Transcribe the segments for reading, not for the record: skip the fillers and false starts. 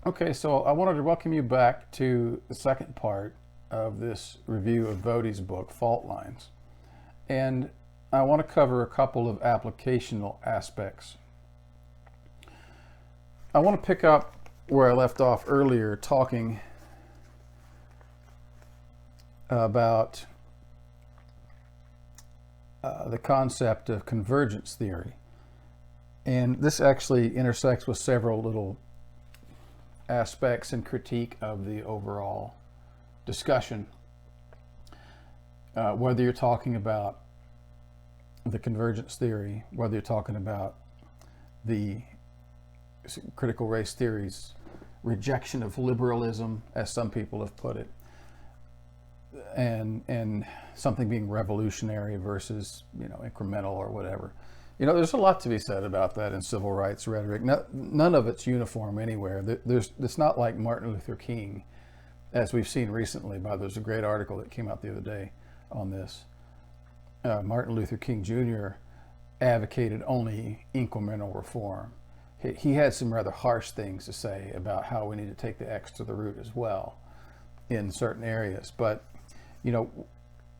Okay, so I wanted to welcome you back to the second part of this review of Voddie's book, Fault Lines. And I want to cover a couple of applicational aspects. I want to pick up where I left off earlier, talking about the concept of convergence theory. And this actually intersects with several little aspects and critique of the overall discussion. Whether you're talking about the convergence theory, whether you're talking about the critical race theory's rejection of liberalism, as some people have put it, and something being revolutionary versus incremental or whatever. There's a lot to be said about that in civil rights rhetoric. None of it's uniform anywhere. It's not like Martin Luther King, as we've seen recently. There's a great article that came out the other day on this. Martin Luther King Jr. advocated only incremental reform. He had some rather harsh things to say about how we need to take the X to the root as well in certain areas. But,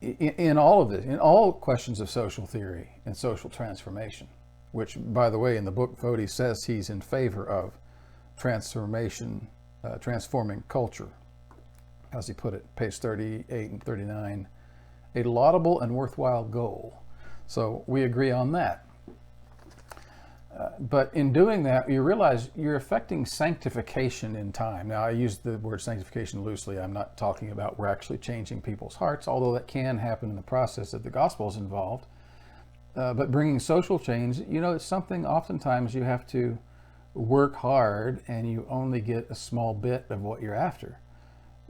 in all of this, in all questions of social theory and social transformation, which, by the way, in the book, Voddie says he's in favor of transforming culture, as he put it, page 38 and 39, a laudable and worthwhile goal. So we agree on that. But in doing that, you realize you're affecting sanctification in time. Now, I use the word sanctification loosely. I'm not talking about we're actually changing people's hearts, although that can happen in the process that the gospel is involved. But bringing social change, it's something oftentimes you have to work hard and you only get a small bit of what you're after.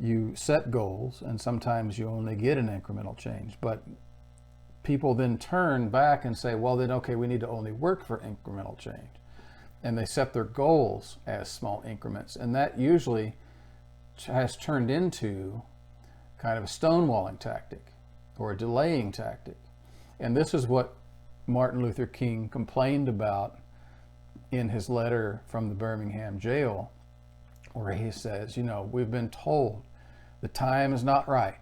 You set goals and sometimes you only get an incremental change. But people then turn back and say, well, then, okay, we need to only work for incremental change. And they set their goals as small increments. And that usually has turned into kind of a stonewalling tactic or a delaying tactic. And this is what Martin Luther King complained about in his letter from the Birmingham jail, where he says, we've been told the time is not right.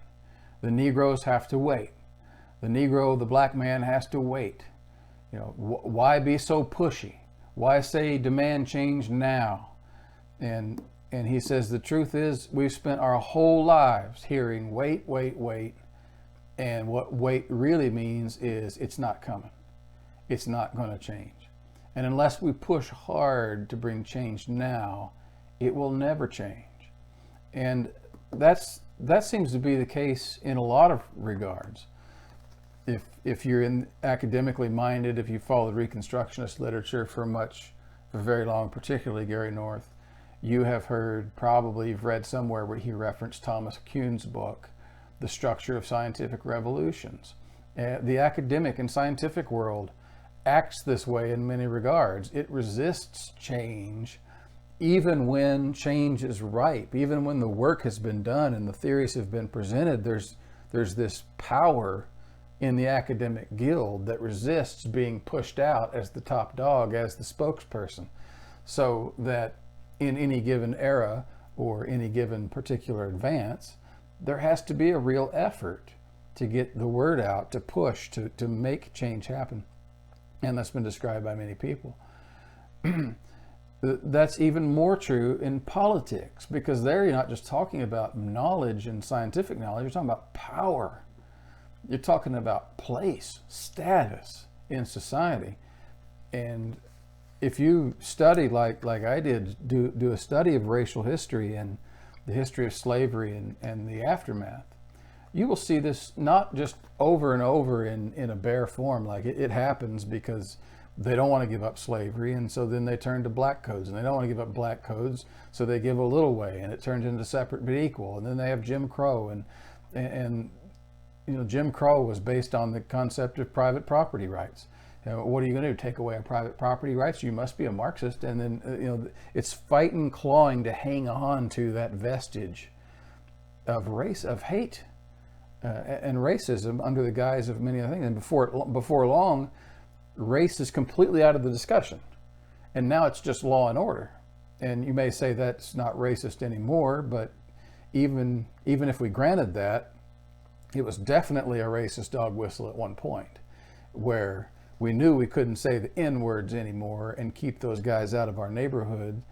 The Negroes have to wait. The black man has to wait. Why be so pushy? Why say demand change now? And he says the truth is we've spent our whole lives hearing wait, wait, wait. And what wait really means is it's not coming. It's not going to change. And unless we push hard to bring change now, it will never change. And that seems to be the case in a lot of regards. If you're academically minded, if you followed Reconstructionist literature for very long, particularly Gary North, you have probably you've read somewhere where he referenced Thomas Kuhn's book, The Structure of Scientific Revolutions. The academic and scientific world acts this way in many regards. It resists change, even when change is ripe, even when the work has been done and the theories have been presented. There's this power in the academic guild that resists being pushed out as the top dog, as the spokesperson, so that in any given era or any given particular advance, there has to be a real effort to get the word out, to push, to make change happen. And that's been described by many people. That's even more true in politics, because there you're not just talking about knowledge and scientific knowledge, you're talking about power. You're talking about place, status in society. And if you study like I did, do a study of racial history and the history of slavery and the aftermath, you will see this not just over and over in a bare form. Like it happens because they don't want to give up slavery, and so then they turn to black codes, and they don't want to give up black codes, so they give a little way, and it turns into separate but equal. And then they have Jim Crow, and Jim Crow was based on the concept of private property rights. What are you going to do? Take away our private property rights? You must be a Marxist. And then it's fighting, clawing to hang on to that vestige of hate, and racism under the guise of many other things. And before long, race is completely out of the discussion, and now it's just law and order. And you may say that's not racist anymore, but even if we granted that, it was definitely a racist dog whistle at one point, where we knew we couldn't say the N-words anymore and keep those guys out of our neighborhood.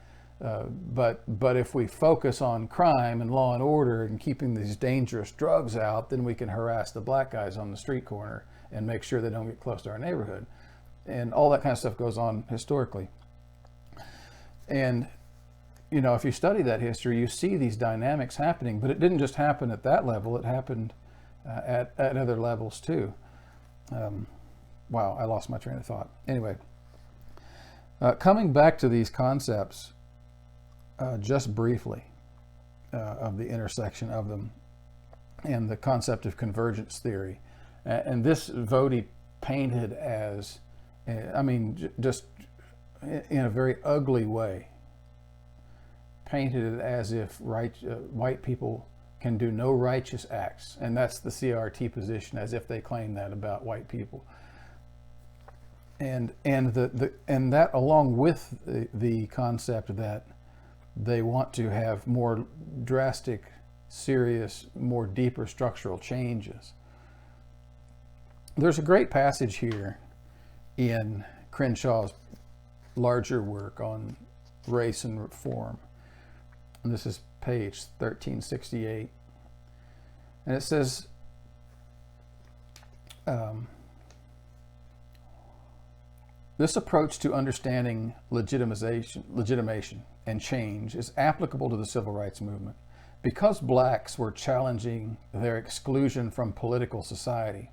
But if we focus on crime and law and order and keeping these dangerous drugs out, then we can harass the black guys on the street corner and make sure they don't get close to our neighborhood. And all that kind of stuff goes on historically. And, you know, if you study that history, you see these dynamics happening, but it didn't just happen at that level, it happened at other levels too. Wow, I lost my train of thought. Anyway, coming back to these concepts, just briefly, of the intersection of them and the concept of convergence theory. And this Voddie painted as, I mean, just in a very ugly way, painted it as if white people can do no righteous acts. And that's the CRT position, as if they claim that about white people. And that, along with the concept that they want to have more drastic, serious, more deeper structural changes. There's a great passage here in Crenshaw's larger work on race and reform. And this is page 1368. And it says, this approach to understanding legitimation and change is applicable to the civil rights movement. Because blacks were challenging their exclusion from political society,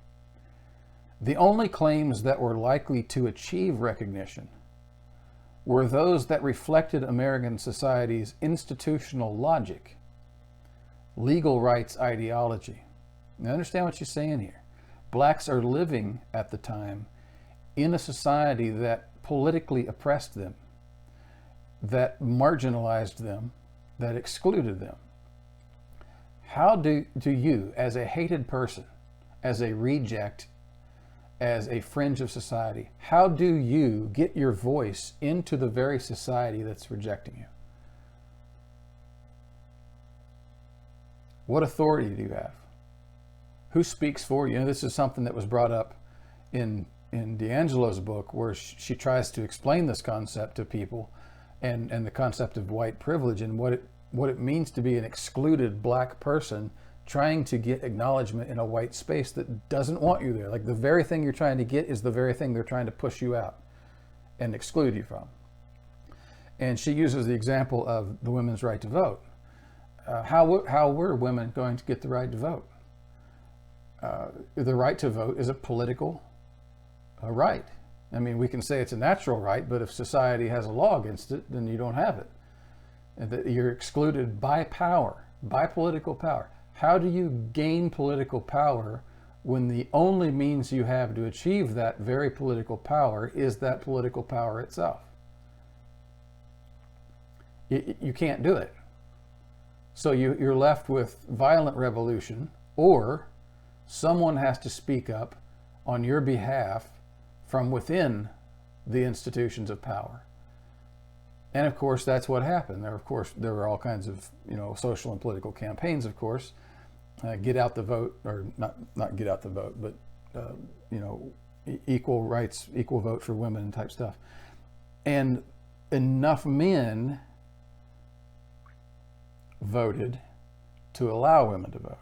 the only claims that were likely to achieve recognition were those that reflected American society's institutional logic, legal rights ideology. Now understand what she's saying here. Blacks are living at the time in a society that politically oppressed them, that marginalized them, that excluded them. How do you, as a hated person, as a reject, as a fringe of society, how do you get your voice into the very society that's rejecting you? What authority do you have? Who speaks for you? And this is something that was brought up in D'Angelo's book, where she tries to explain this concept to people, and the concept of white privilege and what it means to be an excluded black person trying to get acknowledgement in a white space that doesn't want you there. Like, the very thing you're trying to get is the very thing they're trying to push you out and exclude you from. And she uses the example of the women's right to vote. How were women going to get the right to vote? The right to vote is a political right. I mean, we can say it's a natural right, but if society has a law against it, then you don't have it. And that you're excluded by power, by political power. How do you gain political power when the only means you have to achieve that very political power is that political power itself? You can't do it. So you're left with violent revolution, or someone has to speak up on your behalf from within the institutions of power. And of course, that's what happened. There were all kinds of, social and political campaigns, of course. Get out the vote, or not get out the vote, but, equal rights, equal vote for women type stuff. And enough men voted to allow women to vote.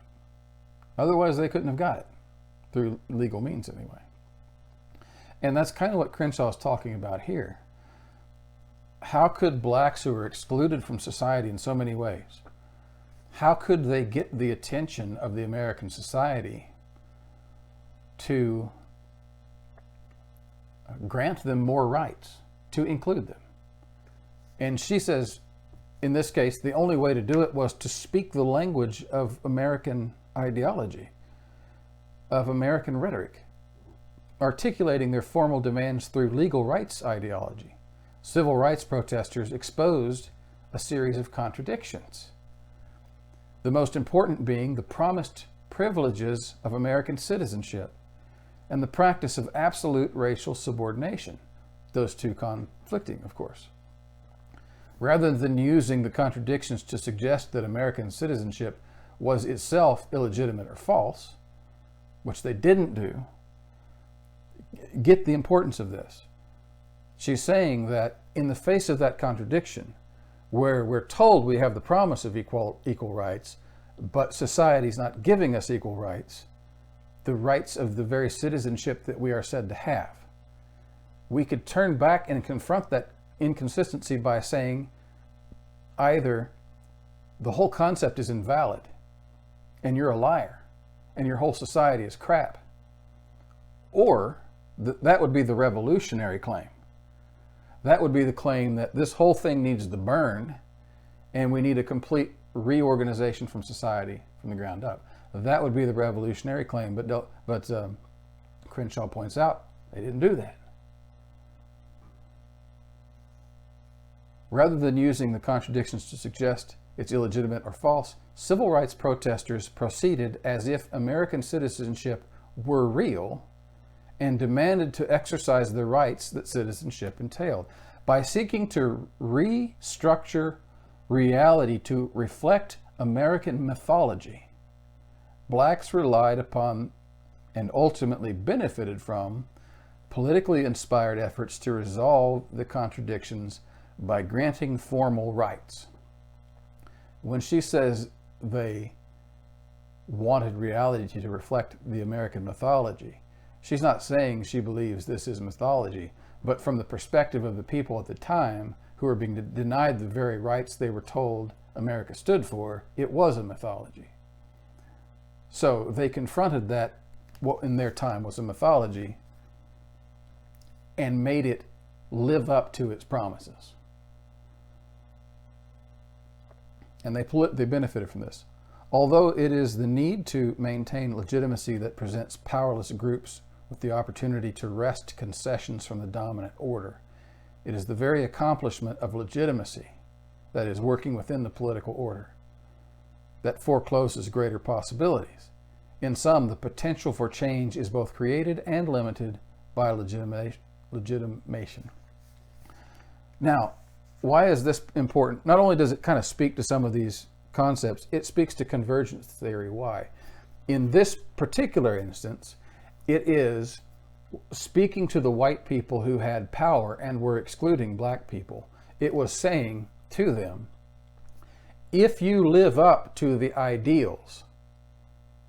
Otherwise, they couldn't have got it, through legal means anyway. And that's kind of what Crenshaw's talking about here. How could blacks who are excluded from society in so many ways, how could they get the attention of the American society to grant them more rights, to include them? And she says, in this case, the only way to do it was to speak the language of American ideology, of American rhetoric, articulating their formal demands through legal rights ideology. Civil rights protesters exposed a series of contradictions, the most important being the promised privileges of American citizenship and the practice of absolute racial subordination, those two conflicting, of course. rather than using the contradictions to suggest that American citizenship was itself illegitimate or false, which they didn't do. Get the importance of this. She's saying that in the face of that contradiction, where we're told we have the promise of equal rights, but society's not giving us equal rights, the rights of the very citizenship that we are said to have, we could turn back and confront that inconsistency by saying either the whole concept is invalid and you're a liar and your whole society is crap, or that would be the revolutionary claim. That would be the claim that this whole thing needs to burn and we need a complete reorganization from society from the ground up. That would be the revolutionary claim, but Crenshaw points out they didn't do that. Rather than using the contradictions to suggest it's illegitimate or false, civil rights protesters proceeded as if American citizenship were real and demanded to exercise the rights that citizenship entailed. By seeking to restructure reality to reflect American mythology, blacks relied upon and ultimately benefited from politically inspired efforts to resolve the contradictions by granting formal rights. When she says they wanted reality to reflect the American mythology, she's not saying she believes this is mythology, but from the perspective of the people at the time who were being denied the very rights they were told America stood for, it was a mythology. So they confronted that, what in their time was a mythology, and made it live up to its promises. And they benefited from this. Although it is the need to maintain legitimacy that presents powerless groups with the opportunity to wrest concessions from the dominant order, it is the very accomplishment of legitimacy, that is, working within the political order, that forecloses greater possibilities. In sum, the potential for change is both created and limited by legitimation. Now, why is this important? Not only does it kind of speak to some of these concepts, it speaks to convergence theory. Why? In this particular instance, it is speaking to the white people who had power and were excluding black people. It was saying to them, if you live up to the ideals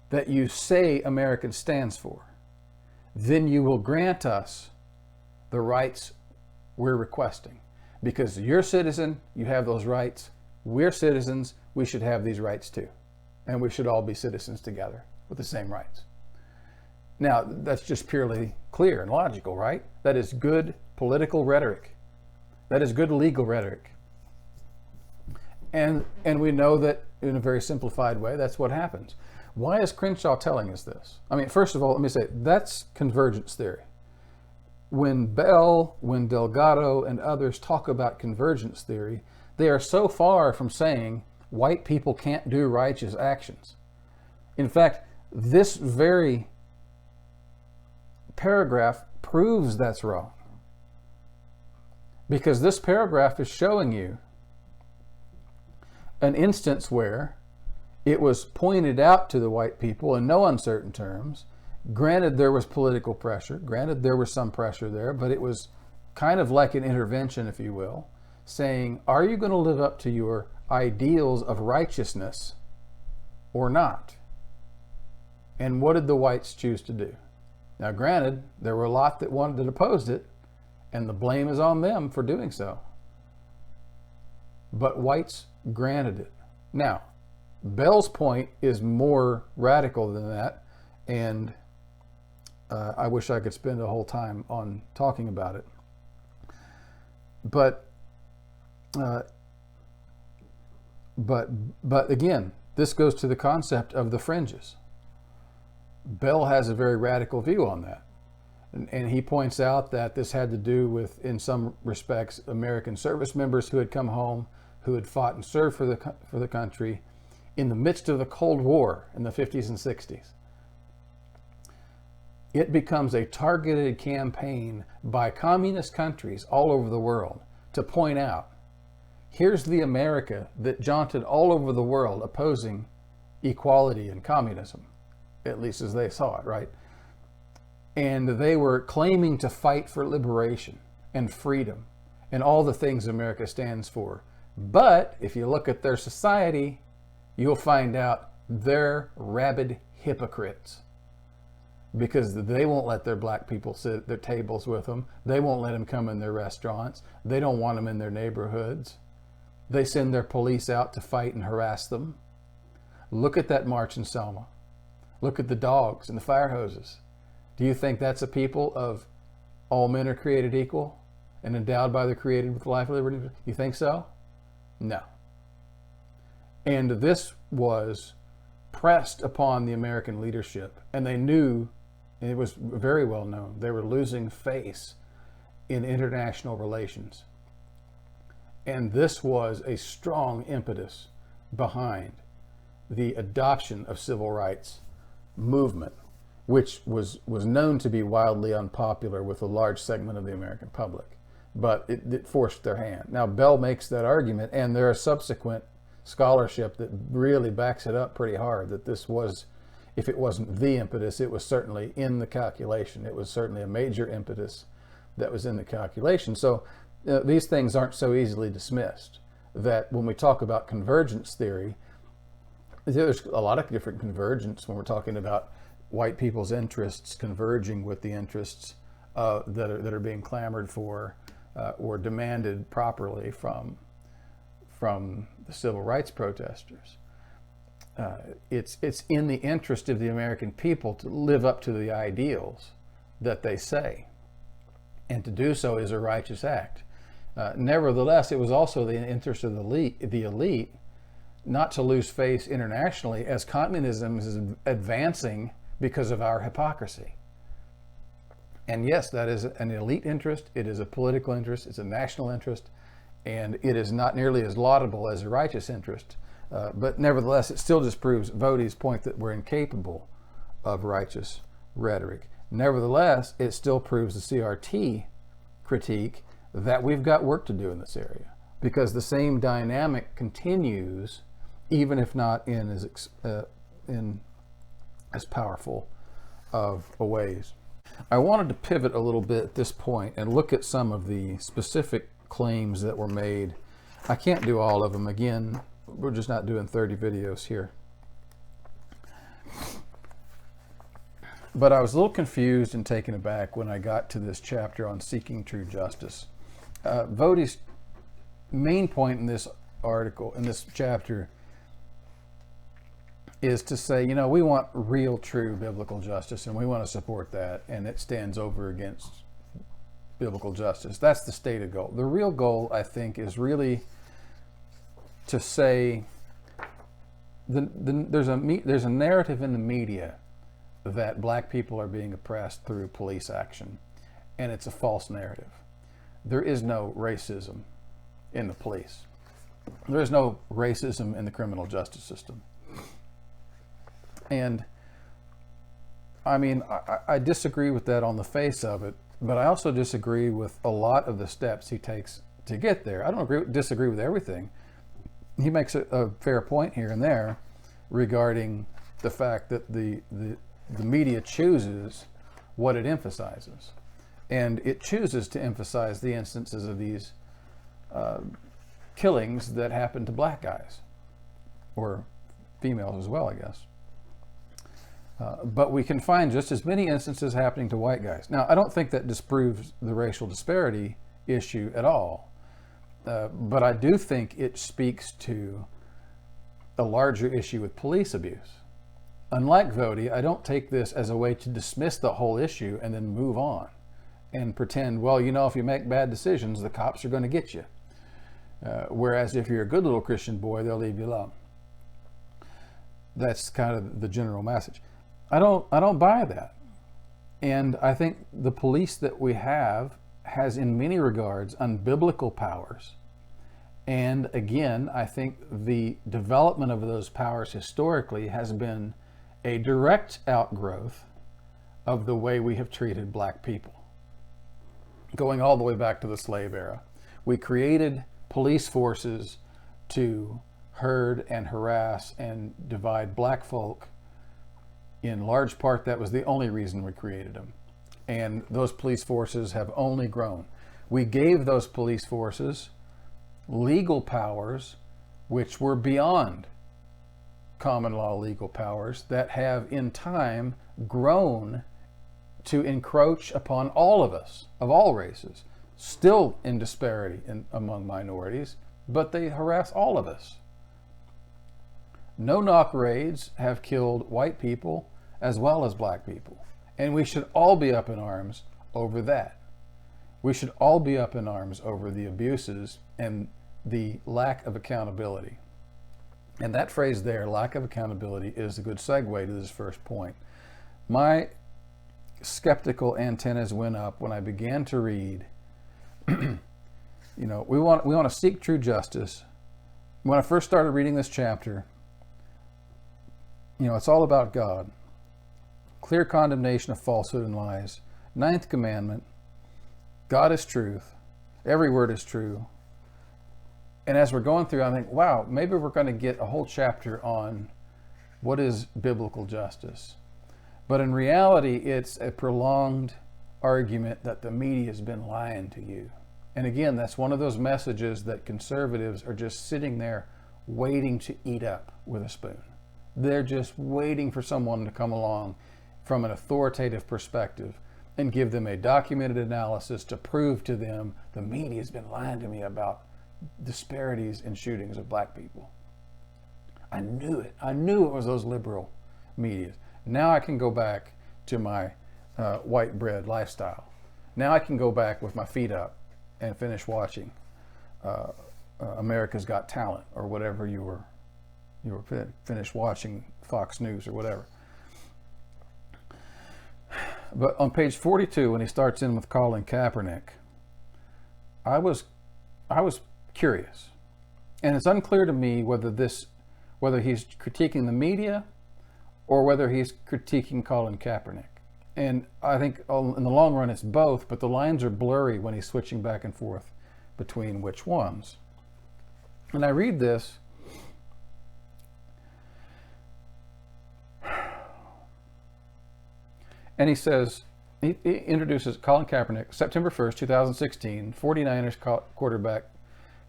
that you say America stands for, then you will grant us the rights we're requesting. Because you're a citizen, you have those rights. We're citizens, we should have these rights too. And we should all be citizens together with the same rights. Now, that's just purely clear and logical, right? That is good political rhetoric. That is good legal rhetoric. And we know that in a very simplified way, that's what happens. Why is Crenshaw telling us this? I mean, first of all, let me say, that's convergence theory. When Bell, when Delgado, and others talk about convergence theory, they are so far from saying white people can't do righteous actions. In fact, this very paragraph proves that's wrong. Because this paragraph is showing you an instance where it was pointed out to the white people in no uncertain terms. Granted, there was political pressure. Granted, there was some pressure there, but it was kind of like an intervention, if you will, saying, are you going to live up to your ideals of righteousness or not? And what did the whites choose to do? Now, granted, there were a lot that wanted that opposed it, and the blame is on them for doing so. But whites granted it. Now, Bell's point is more radical than that, and I wish I could spend a whole time on talking about it. But again, this goes to the concept of the fringes. Bell has a very radical view on that. And he points out that this had to do with, in some respects, American service members who had come home, who had fought and served for the country in the midst of the Cold War in the 50s and 60s. It becomes a targeted campaign by communist countries all over the world to point out, Here's the America that jaunted all over the world opposing equality and communism, at least as they saw it, right? And they were claiming to fight for liberation and freedom and all the things America stands for. But if you look at their society, you'll find out they're rabid hypocrites, because they won't let their black people sit at their tables with them. They won't let them come in their restaurants. They don't want them in their neighborhoods. They send their police out to fight and harass them. Look at that march in Selma. Look at the dogs and the fire hoses. Do you think that's a people of all men are created equal and endowed by the Creator with life, liberty? You think so? No. And this was pressed upon the American leadership, and they knew, and it was very well known, they were losing face in international relations. And this was a strong impetus behind the adoption of civil rights movement, which was known to be wildly unpopular with a large segment of the American public, but it forced their hand. Now, Bell makes that argument, and there are subsequent scholarship that really backs it up pretty hard, that this was, if it wasn't the impetus, it was certainly in the calculation. It was certainly a major impetus that was in the calculation. So these things aren't so easily dismissed, that when we talk about convergence theory, there's a lot of different convergence when we're talking about white people's interests converging with the interests that are being clamored for or demanded properly from the civil rights protesters. It's in the interest of the American people to live up to the ideals that they say, and to do so is a righteous act. Nevertheless, it was also the interest of the elite not to lose face internationally as communism is advancing because of our hypocrisy. And yes, that is an elite interest, it is a political interest, it's a national interest, and it is not nearly as laudable as a righteous interest. But nevertheless, it still just proves Voddie's point that we're incapable of righteous rhetoric. Nevertheless, it still proves the CRT critique that we've got work to do in this area, because the same dynamic continues, even if not in as powerful of ways. I wanted to pivot a little bit at this point and look at some of the specific claims that were made. I can't do all of them. Again, we're just not doing 30 videos here. But I was a little confused and taken aback when I got to this chapter on seeking true justice. Voddie's main point in this article, in this chapter, is to say, you know, we want real, true biblical justice, and we want to support that, and it stands over against biblical justice. That's the stated goal. The real goal, I think, is really to say there's a narrative in the media that black people are being oppressed through police action, and it's a false narrative. There is no racism in the police. There is no racism in the criminal justice system. And I mean, I disagree with that on the face of it, but I also disagree with a lot of the steps he takes to get there. I don't disagree with everything. He makes a fair point here and there regarding the fact that the media chooses what it emphasizes. And it chooses to emphasize the instances of these killings that happen to black guys, or females as well, I guess. But we can find just as many instances happening to white guys. Now, I don't think that disproves the racial disparity issue at all. But I do think it speaks to a larger issue with police abuse. Unlike Voddie, I don't take this as a way to dismiss the whole issue and then move on and pretend, well, you know, if you make bad decisions, the cops are going to get you. Whereas if you're a good little Christian boy, they'll leave you alone. That's kind of the general message. I don't buy that. And I think the police that we have has in many regards unbiblical powers. And again, I think the development of those powers historically has been a direct outgrowth of the way we have treated black people. Going all the way back to the slave era. We created police forces to herd and harass and divide black folk. In large part, that was the only reason we created them. And those police forces have only grown. We gave those police forces legal powers which were beyond common law legal powers that have in time grown to encroach upon all of us, of all races, still in disparity among minorities, but they harass all of us. No-knock raids have killed white people as well as black people. And we should all be up in arms over that. We should all be up in arms over the abuses and the lack of accountability. And that phrase there, lack of accountability, is a good segue to this first point. My skeptical antennas went up when I began to read, we want to seek true justice. When I first started reading this chapter, it's all about God. Clear condemnation of falsehood and lies. Ninth commandment, God is truth. Every word is true. And as we're going through, I think, wow, maybe we're going to get a whole chapter on what is biblical justice. But in reality, it's a prolonged argument that the media has been lying to you. And again, that's one of those messages that conservatives are just sitting there waiting to eat up with a spoon. They're just waiting for someone to come along from an authoritative perspective and give them a documented analysis to prove to them the media has been lying to me about disparities in shootings of black people. I knew it. I knew it was those liberal media. Now I can go back to my white bread lifestyle. Now I can go back with my feet up and finish watching America's Got Talent or whatever you were finished watching, Fox News or whatever. But on page 42, when he starts in with Colin Kaepernick, I was curious, and it's unclear to me whether he's critiquing the media or whether he's critiquing Colin Kaepernick. And I think in the long run it's both, but the lines are blurry when he's switching back and forth between which ones. And I read this, and he says, he introduces Colin Kaepernick. September 1st, 2016, 49ers quarterback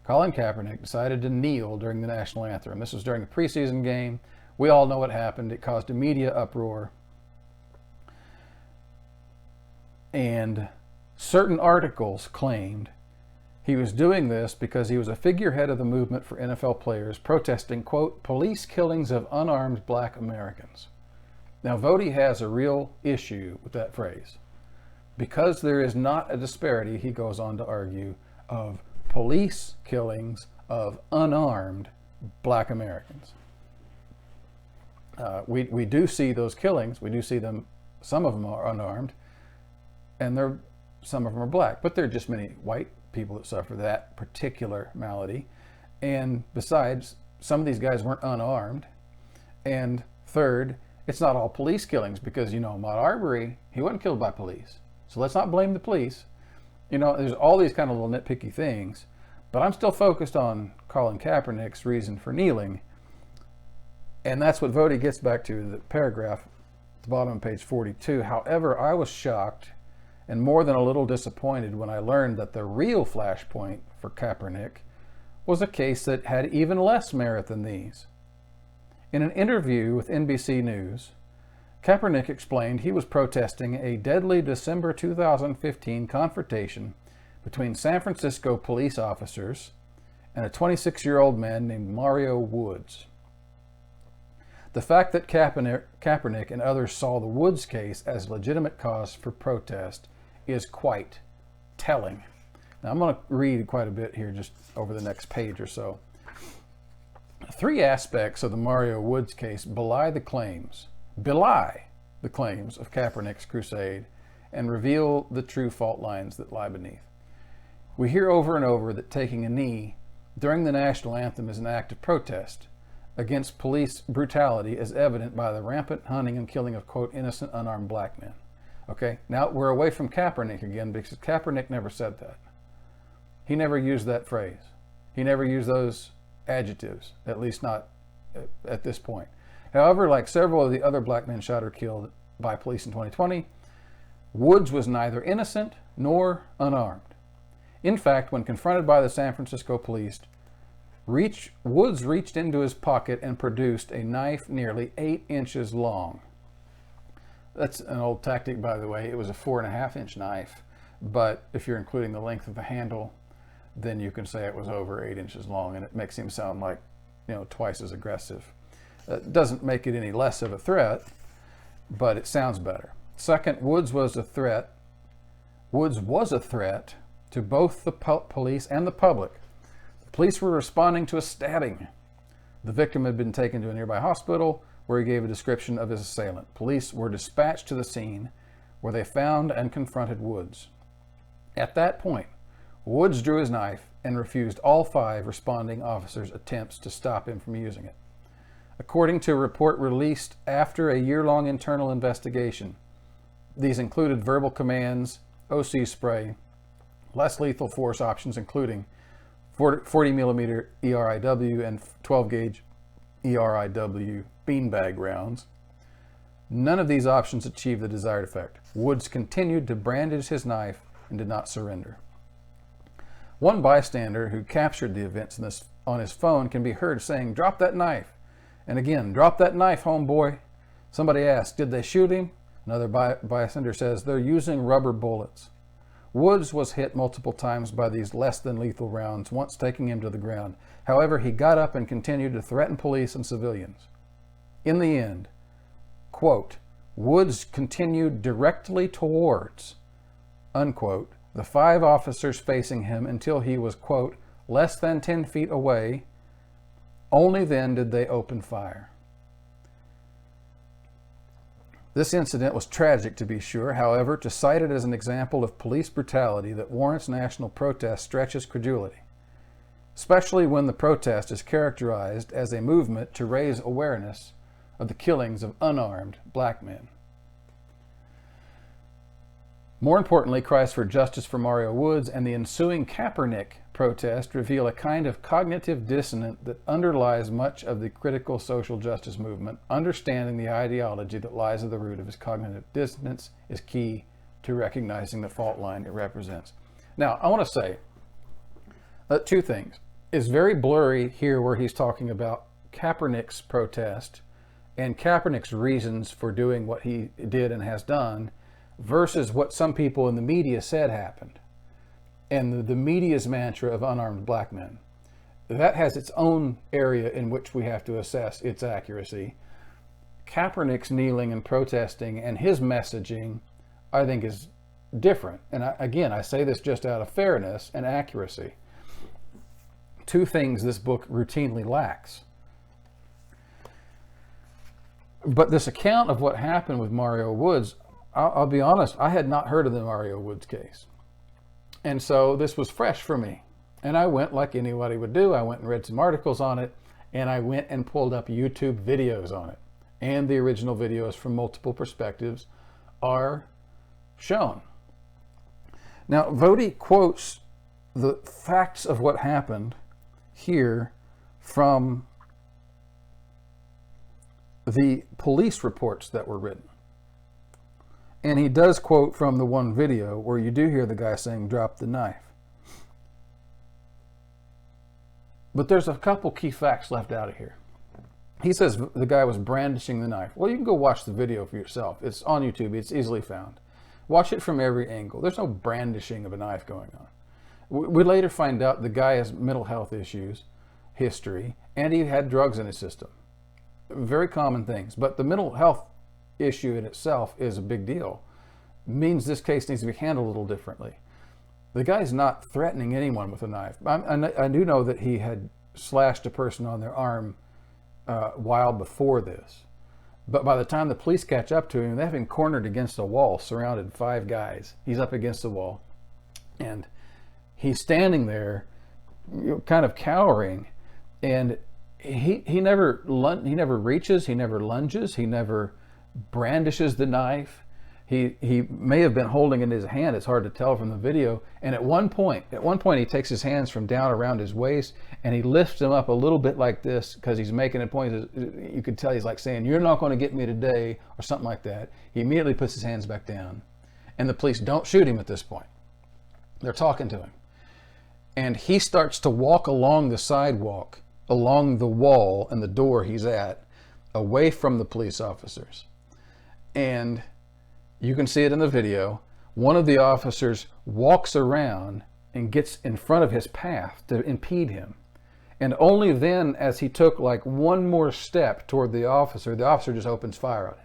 Colin Kaepernick decided to kneel during the national anthem. This was during a preseason game. We all know what happened. It caused a media uproar. And certain articles claimed he was doing this because he was a figurehead of the movement for NFL players protesting, quote, police killings of unarmed black Americans. Now, Voddie has a real issue with that phrase. Because there is not a disparity, he goes on to argue, of police killings of unarmed black Americans. We do see those killings. We do see them. Some of them are unarmed, and some of them are black. But there are just many white people that suffer that particular malady. And besides, some of these guys weren't unarmed. And third, it's not all police killings because, Ahmaud Arbery, he wasn't killed by police. So let's not blame the police. There's all these kind of little nitpicky things, but I'm still focused on Colin Kaepernick's reason for kneeling. And that's what Voddie gets back to, the paragraph at the bottom of page 42. However, I was shocked and more than a little disappointed when I learned that the real flashpoint for Kaepernick was a case that had even less merit than these. In an interview with NBC News, Kaepernick explained he was protesting a deadly December 2015 confrontation between San Francisco police officers and a 26-year-old man named Mario Woods. The fact that Kaepernick and others saw the Woods case as legitimate cause for protest is quite telling. Now, I'm going to read quite a bit here just over the next page or so. 3 aspects of the Mario Woods case belie the claims of Kaepernick's crusade and reveal the true fault lines that lie beneath. We hear over and over that taking a knee during the national anthem is an act of protest against police brutality, as evident by the rampant hunting and killing of, quote, innocent unarmed black men. Okay, now we're away from Kaepernick again because Kaepernick never said that. He never used that phrase. He never used those adjectives, at least not at this point. However, like several of the other black men shot or killed by police in 2020, Woods was neither innocent nor unarmed. In fact, when confronted by the San Francisco police, Woods reached into his pocket and produced a knife nearly 8 inches long. That's an old tactic, by the way. It was a 4.5-inch knife, but if you're including the length of the handle, then you can say it was over 8 inches long, and it makes him sound like, twice as aggressive. It doesn't make it any less of a threat, but it sounds better. Second, Woods was a threat to both the police and the public. The police were responding to a stabbing. The victim had been taken to a nearby hospital where he gave a description of his assailant. Police were dispatched to the scene where they found and confronted Woods. At that point, Woods drew his knife and refused all 5 responding officers' attempts to stop him from using it. According to a report released after a year-long internal investigation, these included verbal commands, OC spray, less lethal force options including 40 millimeter ERIW and 12 gauge ERIW beanbag rounds. None of these options achieved the desired effect. Woods continued to brandish his knife and did not surrender. One bystander who captured the events on his phone can be heard saying, "Drop that knife." And again, "Drop that knife, homeboy." Somebody asked, "Did they shoot him?" Another bystander says, "They're using rubber bullets." Woods was hit multiple times by these less than lethal rounds, once taking him to the ground. However, he got up and continued to threaten police and civilians. In the end, quote, Woods continued directly towards, unquote, the 5 officers facing him until he was, quote, less than 10 feet away. Only then did they open fire. This incident was tragic, to be sure. However, to cite it as an example of police brutality that warrants national protest stretches credulity, especially when the protest is characterized as a movement to raise awareness of the killings of unarmed black men. More importantly, cries for justice for Mario Woods and the ensuing Kaepernick protest reveal a kind of cognitive dissonance that underlies much of the critical social justice movement. Understanding the ideology that lies at the root of his cognitive dissonance is key to recognizing the fault line it represents. Now, I want to say 2 things. It's very blurry here where he's talking about Kaepernick's protest and Kaepernick's reasons for doing what he did and has done versus what some people in the media said happened. And the media's mantra of unarmed black men. That has its own area in which we have to assess its accuracy. Kaepernick's kneeling and protesting and his messaging, I think, is different. And I say this just out of fairness and accuracy. 2 things this book routinely lacks. But this account of what happened with Mario Woods, I'll be honest, I had not heard of the Mario Woods case. And so this was fresh for me. And I went, like anybody would do, I went and read some articles on it, and I went and pulled up YouTube videos on it. And the original videos from multiple perspectives are shown. Now, Voddie quotes the facts of what happened here from the police reports that were written. And he does quote from the one video where you do hear the guy saying, "Drop the knife." But there's a couple key facts left out of here. He says the guy was brandishing the knife. Well, you can go watch the video for yourself. It's on YouTube. It's easily found. Watch it from every angle. There's no brandishing of a knife going on. We later find out the guy has mental health issues, history, and he had drugs in his system. Very common things. But the mental health issue in itself is a big deal. It means this case needs to be handled a little differently. The guy's not threatening anyone with a knife. I do know that he had slashed a person on their arm a while before this. But by the time the police catch up to him, they have him cornered against a wall, surrounded 5 guys. He's up against the wall. And he's standing there, kind of cowering. And he never reaches, he never lunges, he never brandishes the knife. He may have been holding it in his hand. It's hard to tell from the video. And at one point, he takes his hands from down around his waist and he lifts them up a little bit like this because he's making a point. You could tell he's like saying, "You're not going to get me today," or something like that. He immediately puts his hands back down. And the police don't shoot him at this point. They're talking to him. And he starts to walk along the sidewalk, along the wall and the door he's at, away from the police officers. And you can see it in the video. One of the officers walks around and gets in front of his path to impede him. And only then, as he took like one more step toward the officer just opens fire on him.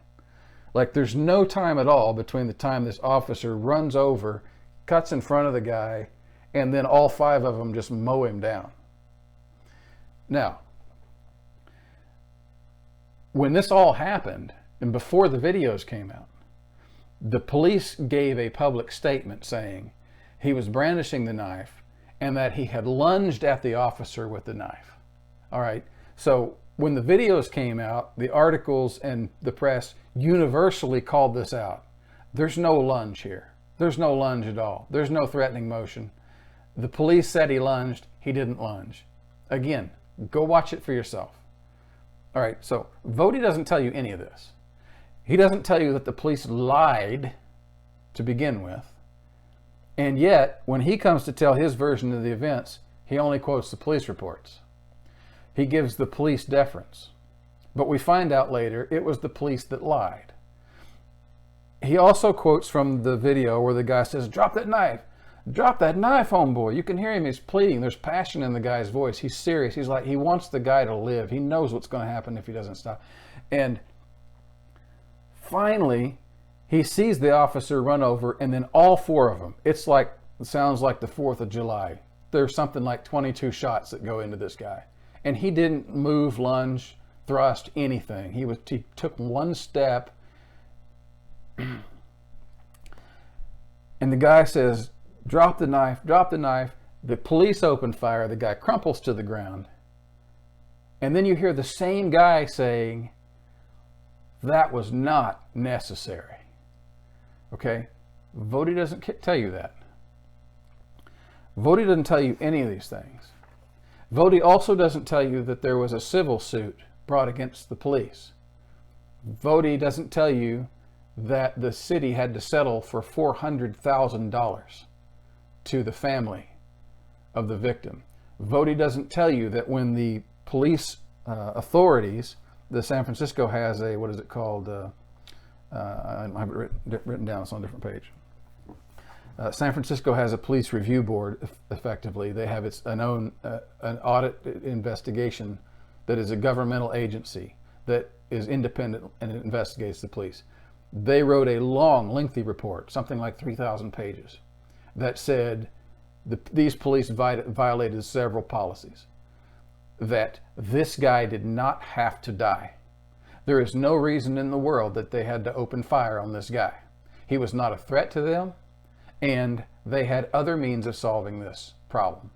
Like there's no time at all between the time this officer runs over, cuts in front of the guy, and then all 5 of them just mow him down. Now, when this all happened, and before the videos came out, the police gave a public statement saying he was brandishing the knife and that he had lunged at the officer with the knife. All right, so when the videos came out, the articles and the press universally called this out. There's no lunge here. There's no lunge at all. There's no threatening motion. The police said he lunged. He didn't lunge. Again, go watch it for yourself. All right, so Voddie doesn't tell you any of this. He doesn't tell you that the police lied to begin with. And yet, when he comes to tell his version of the events, he only quotes the police reports. He gives the police deference. But we find out later it was the police that lied. He also quotes from the video where the guy says, "Drop that knife. Drop that knife, homeboy." You can hear him. He's pleading. There's passion in the guy's voice. He's serious. He's like, he wants the guy to live. He knows what's going to happen if he doesn't stop. And finally, he sees the officer run over, and then all 4 of them. It sounds like the 4th of July. There's something like 22 shots that go into this guy. And he didn't move, lunge, thrust, anything. He took one step. And the guy says, "Drop the knife, drop the knife." The police open fire. The guy crumples to the ground. And then you hear the same guy saying, "That was not necessary." Okay? Voddie doesn't tell you that. Voddie doesn't tell you any of these things. Voddie also doesn't tell you that there was a civil suit brought against the police. Voddie doesn't tell you that the city had to settle for $400,000 to the family of the victim. Voddie doesn't tell you that when the police authorities, the San Francisco has a, what is it called? I have it written down, it's on a different page. San Francisco has a police review board, effectively. They have an audit investigation that is a governmental agency that is independent and it investigates the police. They wrote a long, lengthy report, something like 3,000 pages, that said these police violated several policies, that this guy did not have to die. There is no reason in the world that they had to open fire on this guy. He was not a threat to them, and they had other means of solving this problem.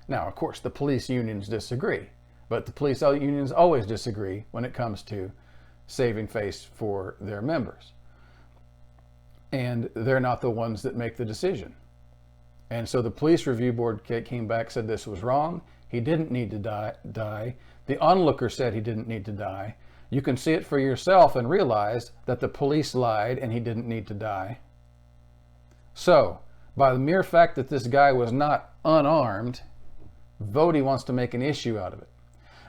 Now, of course, the police unions disagree, but the police unions always disagree when it comes to saving face for their members. And they're not the ones that make the decision. And so the police review board came back, said this was wrong. He didn't need to die. The onlooker said he didn't need to die. You can see it for yourself and realize that the police lied and he didn't need to die. So, by the mere fact that this guy was not unarmed, Voddie wants to make an issue out of it.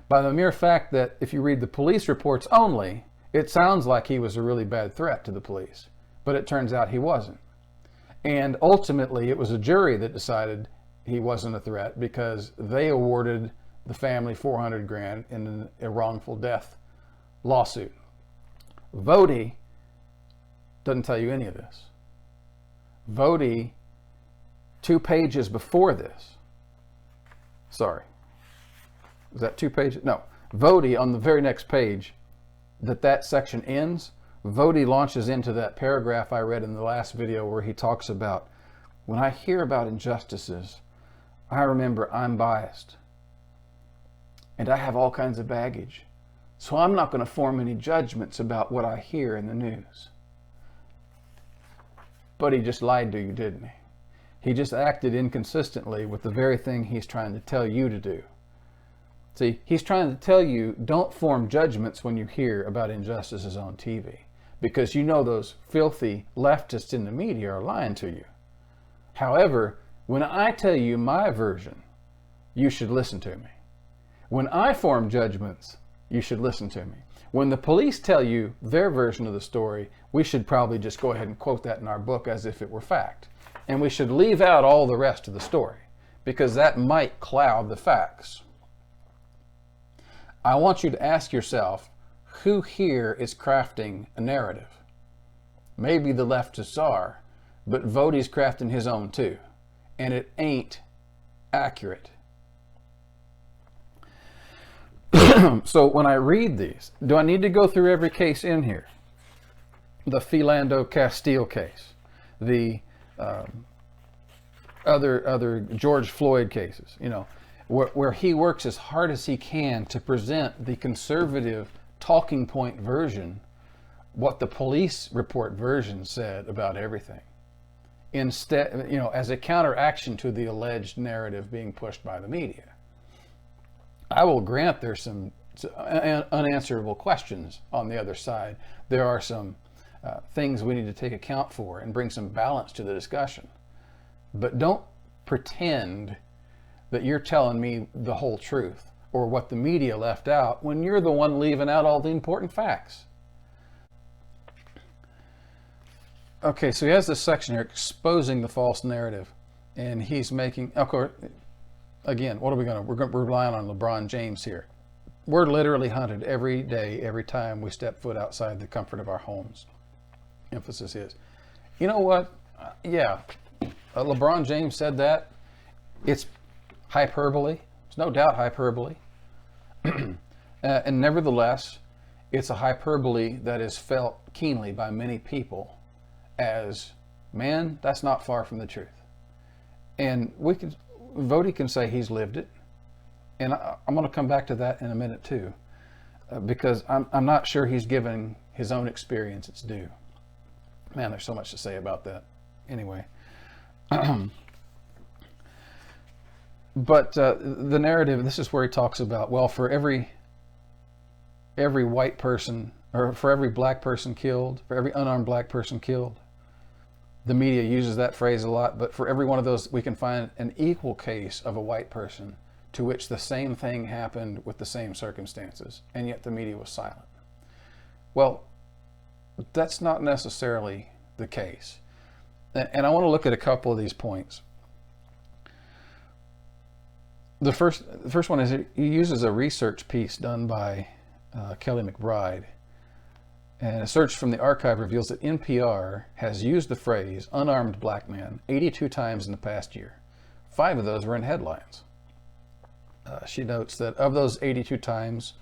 By the mere fact that if you read the police reports only, it sounds like he was a really bad threat to the police, but it turns out he wasn't. And ultimately, it was a jury that decided he wasn't a threat because they awarded the family $400,000 in a wrongful death lawsuit. Voddie doesn't tell you any of this. Voddie, 2 pages before this, sorry, is that 2 pages? No, Voddie on the very next page that section ends, Voddie launches into that paragraph I read in the last video where he talks about, when I hear about injustices, I remember I'm biased and I have all kinds of baggage. So I'm not going to form any judgments about what I hear in the news. but he just lied to you, didn't he? He just acted inconsistently with the very thing he's trying to tell you to do. See, he's trying to tell you, don't form judgments when you hear about injustices on TV, because you know those filthy leftists in the media are lying to you. However, when I tell you my version, you should listen to me. When I form judgments, you should listen to me. When the police tell you their version of the story, we should probably just go ahead and quote that in our book as if it were fact. And we should leave out all the rest of the story, because that might cloud the facts. I want you to ask yourself, who here is crafting a narrative? Maybe the leftists are, but Voddie's crafting his own too. And it ain't accurate. So when I read these, do I need to go through every case in here? The Philando Castile case, the other George Floyd cases, you know, where he works as hard as he can to present the conservative talking point version, what the police report version said about everything, instead, you know, as a counteraction to the alleged narrative being pushed by the media. I will grant there's some unanswerable questions on the other side. There are some things we need to take account for and bring some balance to the discussion. But don't pretend that you're telling me the whole truth or what the media left out when you're the one leaving out all the important facts. Okay, so he has this section here exposing the false narrative, and he's making, of course, again, what are we we're relying on LeBron James here. We're literally hunted every day, every time we step foot outside the comfort of our homes. Emphasis is, you know what? Yeah, LeBron James said that. It's hyperbole. It's no doubt hyperbole. And nevertheless, it's a hyperbole that is felt keenly by many people as, man, that's not far from the truth. And Voddie can say he's lived it. And I'm going to come back to that in a minute too, because I'm not sure he's giving his own experience its due. Man, there's so much to say about that. Anyway. But the narrative, this is where he talks about, well, for every white person, or for every black person killed, for every unarmed black person killed, the media uses that phrase a lot, but for every one of those, we can find an equal case of a white person to which the same thing happened with the same circumstances, and yet the media was silent. Well, that's not necessarily the case. And I want to look at a couple of these points. The first one is he uses a research piece done by Kelly McBride. And a search from the archive reveals that NPR has used the phrase unarmed black man 82 times in the past year. 5 of those were in headlines. She notes that of those 82 times,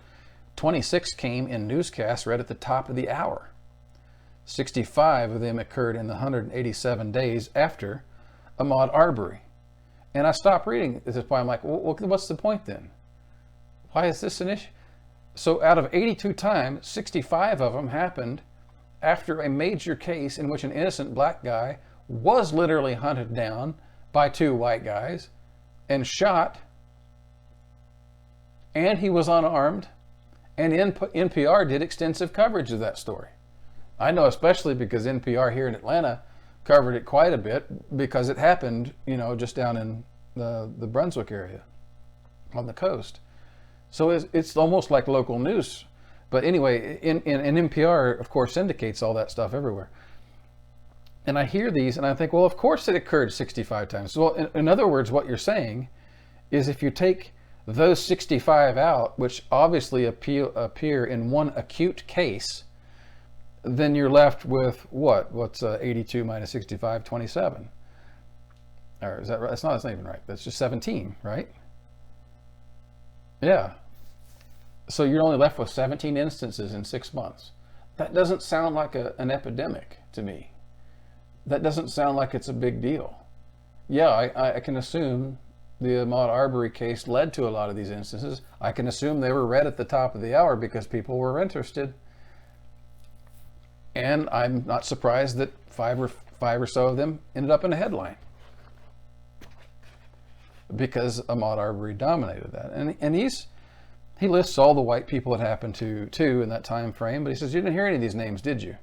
26 came in newscasts read at the top of the hour. 65 of them occurred in the 187 days after Ahmaud Arbery. And I stopped reading at this point. I'm like, well, what's the point then? Why is this an issue? So out of 82 times, 65 of them happened after a major case in which an innocent black guy was literally hunted down by 2 white guys and shot, and he was unarmed, and NPR did extensive coverage of that story. I know especially because NPR here in Atlanta covered it quite a bit because it happened, you know, just down in the Brunswick area on the coast. So it's almost like local news. But anyway, and NPR, of course, syndicates all that stuff everywhere. And I hear these and I think, well, of course it occurred 65 times. Well, in other words, what you're saying is if you take those 65 out, which obviously appear in one acute case, then you're left with what? What's 82 minus 65? 27. Or is that right? That's not even right. That's just 17, right? Yeah. So you're only left with 17 instances in 6 months. That doesn't sound like an epidemic to me. That doesn't sound like it's a big deal. Yeah, I can assume the Ahmaud Arbery case led to a lot of these instances. I can assume they were read at the top of the hour because people were interested. And I'm not surprised that 5 or so of them ended up in a headline because Ahmaud Arbery dominated that. And he lists all the white people it happened to too in that time frame, but he says, you didn't hear any of these names, did you?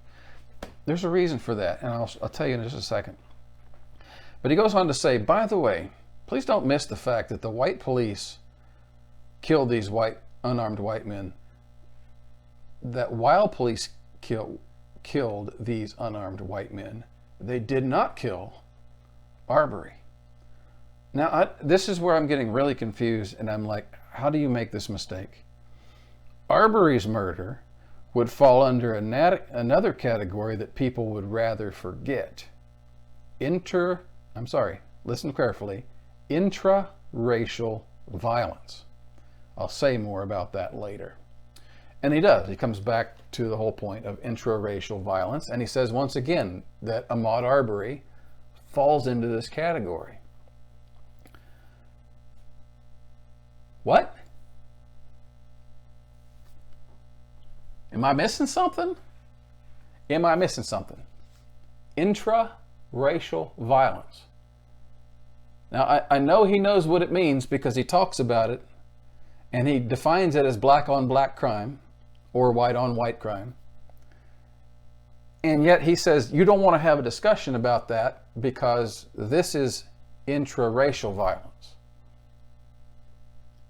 There's a reason for that, and I'll tell you in just a second. But he goes on to say, by the way, please don't miss the fact that the white police killed these unarmed white men, that while police killed these unarmed white men, they did not kill Arbery. Now, this is where I'm getting really confused, and I'm like, how do you make this mistake? Arbery's murder would fall under another category that people would rather forget. Listen carefully, intra-racial violence. I'll say more about that later. And he does. He comes back to the whole point of intra-racial violence, and he says once again that Ahmaud Arbery falls into this category. What? Am I missing something? Am I missing something? Intra-racial violence. Now, I know he knows what it means because he talks about it, and he defines it as black on black crime or white on white crime. And yet he says you don't want to have a discussion about that because this is intra-racial violence.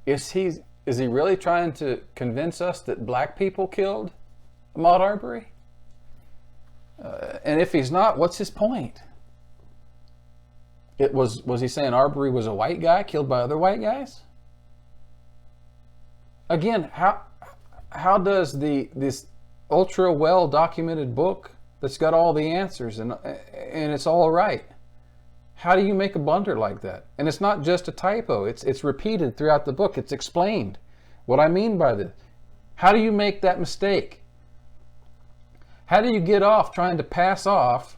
Is he really trying to convince us that black people killed Ahmaud Arbery? And if he's not, what's his point? Was he saying Arbery was a white guy killed by other white guys? Again, how does this ultra well documented book that's got all the answers and it's all right, how do you make a blunder like that? And it's not just a typo, it's repeated throughout the book. It's explained what I mean by this. How do you make that mistake? How do you get off trying to pass off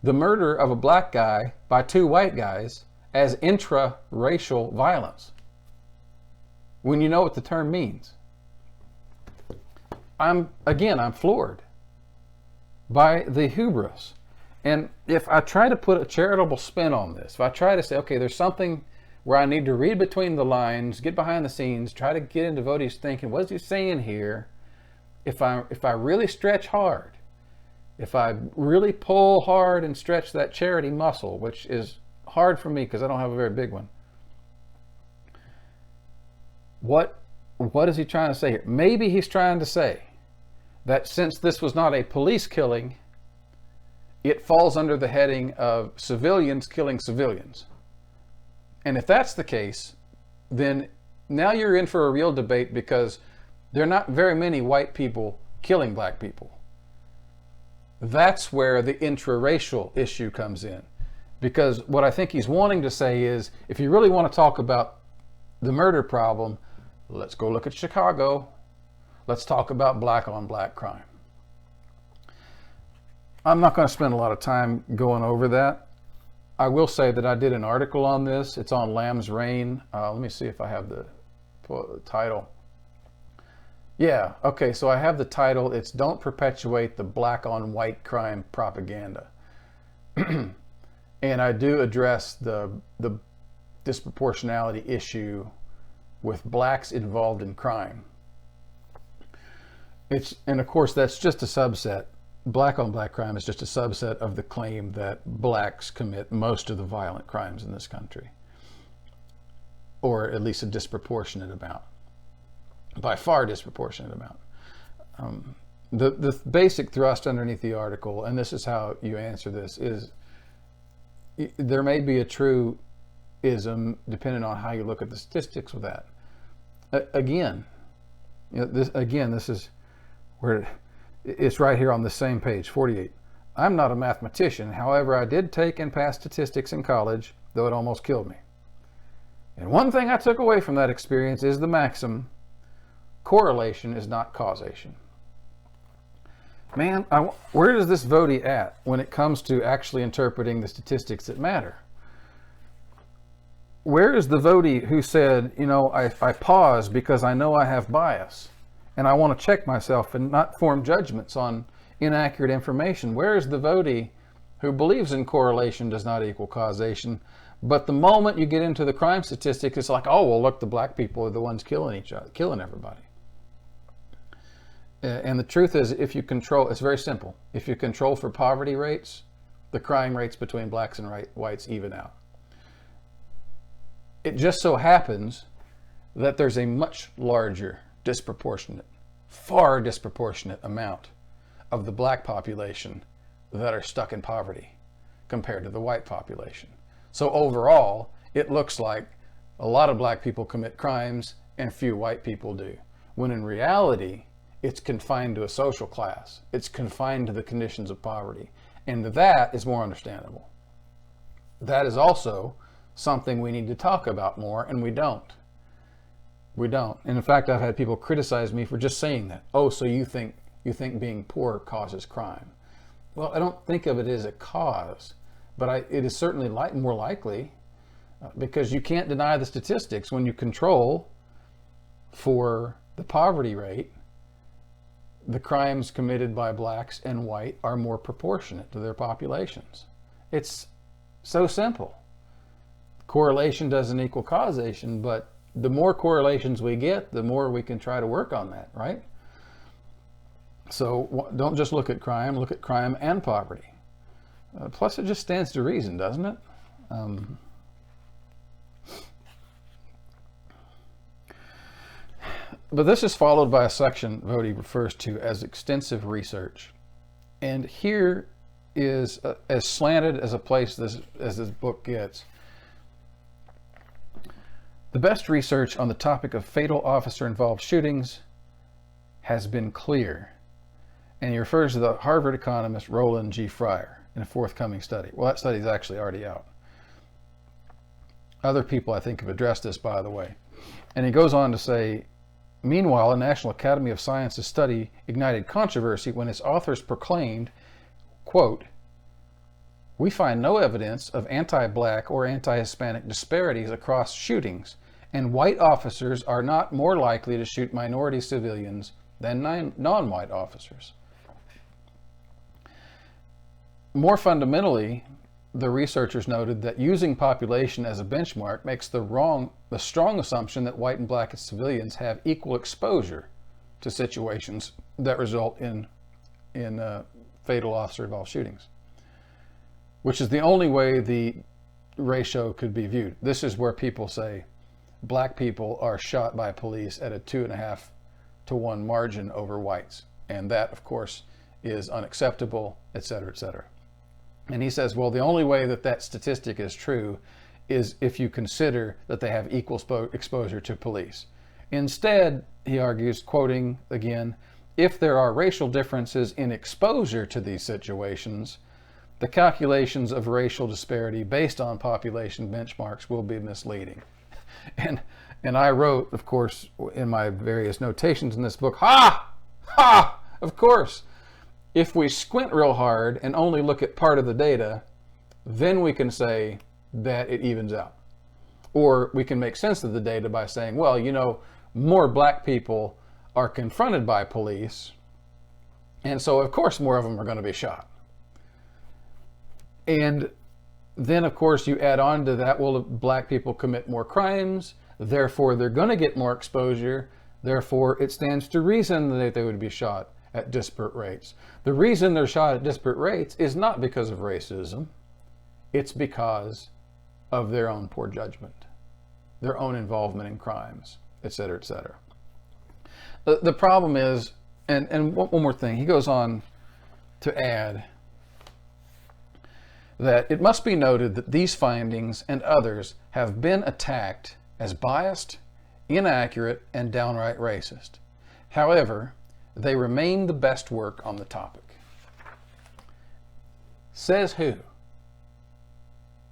the murder of a black guy by 2 white guys as intra-racial violence when you know what the term means? I'm floored by the hubris. And if I try to put a charitable spin on this, if I try to say, okay, there's something where I need to read between the lines, get behind the scenes, try to get into Voddie's thinking, what's he saying here? If I really stretch hard, if I really pull hard and stretch that charity muscle, which is hard for me because I don't have a very big one, what is he trying to say here? Maybe he's trying to say that since this was not a police killing, it falls under the heading of civilians killing civilians. And if that's the case, then now you're in for a real debate because there are not very many white people killing black people. That's where the intraracial issue comes in. Because what I think he's wanting to say is, if you really want to talk about the murder problem, let's go look at Chicago. Let's talk about black on black crime. I'm not going to spend a lot of time going over that. I will say that I did an article on this. It's on Lamb's Reign. Let me see if I have the title. Yeah, okay, so I have the title. It's Don't Perpetuate the Black on White Crime Propaganda. And I do address the disproportionality issue with blacks involved in crime. And of course, that's just a subset. Black on black crime is just a subset of the claim that blacks commit most of the violent crimes in this country, or at least a disproportionate amount, by far disproportionate amount. The basic thrust underneath the article, and this is how you answer this, is there may be a truism depending on how you look at the statistics with that. Again, this is where it's right here on the same page, 48. I'm not a mathematician. However, I did take and pass statistics in college, though it almost killed me. And one thing I took away from that experience is the maxim, correlation is not causation. Man, where is this Voddie at when it comes to actually interpreting the statistics that matter? Where is the Voddie who said, I pause because I know I have bias and I want to check myself and not form judgments on inaccurate information? Where is the Voddie who believes in correlation does not equal causation. But the moment you get into the crime statistics, it's like, oh, well, look, the black people are the ones killing each other, killing everybody. And the truth is, if you control, it's very simple. If you control for poverty rates, the crime rates between blacks and whites even out. It just so happens that there's a much larger disproportionate, far disproportionate amount of the black population that are stuck in poverty compared to the white population. So overall, it looks like a lot of black people commit crimes and few white people do, when in reality, it's confined to a social class. It's confined to the conditions of poverty. And that is more understandable. That is also something we need to talk about more, and we don't. We don't. And in fact, I've had people criticize me for just saying that. Oh, so you think being poor causes crime? Well, I don't think of it as a cause, but it is certainly more likely, because you can't deny the statistics. When you control for the poverty rate, the crimes committed by blacks and white are more proportionate to their populations. It's so simple. Correlation doesn't equal causation, but the more correlations we get, the more we can try to work on that, right? So don't just look at crime and poverty. Plus, it just stands to reason, doesn't it? But this is followed by a section Voddie refers to as extensive research. And here is as slanted as a place as this book gets. The best research on the topic of fatal officer-involved shootings has been clear. And he refers to the Harvard economist Roland G. Fryer in a forthcoming study. Well, that study is actually already out. Other people, I think, have addressed this, by the way. And he goes on to say, meanwhile, a National Academy of Sciences study ignited controversy when its authors proclaimed, quote, "We find no evidence of anti-black or anti-Hispanic disparities across shootings, and white officers are not more likely to shoot minority civilians than non-white officers." More fundamentally, the researchers noted that using population as a benchmark makes the strong assumption that white and black civilians have equal exposure to situations that result in fatal officer-involved shootings, which is the only way the ratio could be viewed. This is where people say black people are shot by police at a 2.5 to 1 margin over whites, and that, of course, is unacceptable, et cetera, et cetera. And he says, well, the only way that statistic is true is if you consider that they have equal exposure to police. Instead, he argues, quoting again, if there are racial differences in exposure to these situations, the calculations of racial disparity based on population benchmarks will be misleading. And I wrote, of course, in my various notations in this book, of course. If we squint real hard and only look at part of the data, then we can say that it evens out. Or we can make sense of the data by saying, well, you know, more black people are confronted by police, and so of course more of them are going to be shot. And then of course you add on to that, well, black people commit more crimes, therefore they're going to get more exposure, therefore it stands to reason that they would be shot at disparate rates. The reason they're shot at disparate rates is not because of racism, it's because of their own poor judgment, their own involvement in crimes, et cetera, et cetera. The problem is, and one more thing, he goes on to add that it must be noted that these findings and others have been attacked as biased, inaccurate, and downright racist. However, they remain the best work on the topic. Says who?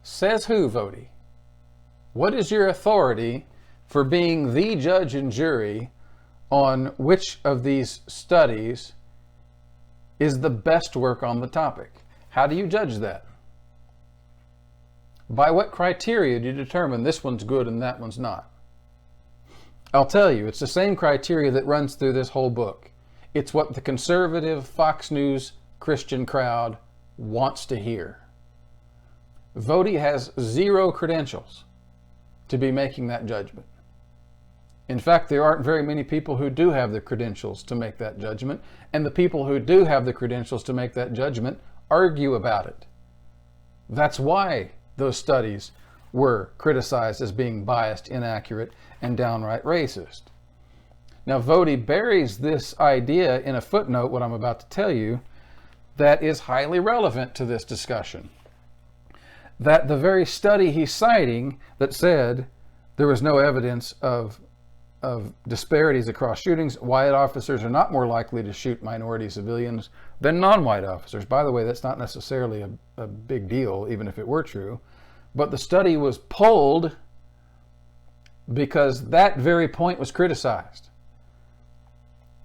Says who, Voddie? What is your authority for being the judge and jury on which of these studies is the best work on the topic? How do you judge that? By what criteria do you determine this one's good and that one's not? I'll tell you, it's the same criteria that runs through this whole book. It's what the conservative Fox News Christian crowd wants to hear. Voddie has zero credentials to be making that judgment. In fact, there aren't very many people who do have the credentials to make that judgment, and the people who do have the credentials to make that judgment argue about it. That's why those studies were criticized as being biased, inaccurate, and downright racist. Now, Voddie buries this idea in a footnote, what I'm about to tell you, that is highly relevant to this discussion. That the very study he's citing that said there was no evidence of disparities across shootings, white officers are not more likely to shoot minority civilians than non-white officers. By the way, that's not necessarily a big deal, even if it were true. But the study was pulled because that very point was criticized.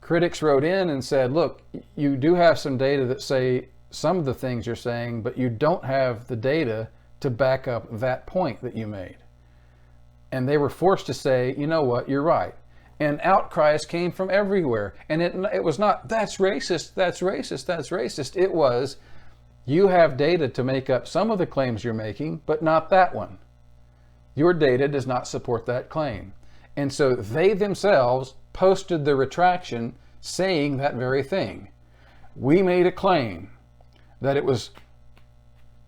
Critics wrote in and said, look, you do have some data that say some of the things you're saying, but you don't have the data to back up that point that you made. And they were forced to say, you know what, you're right. And outcries came from everywhere. And it was not, that's racist, that's racist, that's racist. It was, you have data to make up some of the claims you're making, but not that one. Your data does not support that claim. And so they themselves posted the retraction saying that very thing. We made a claim that it was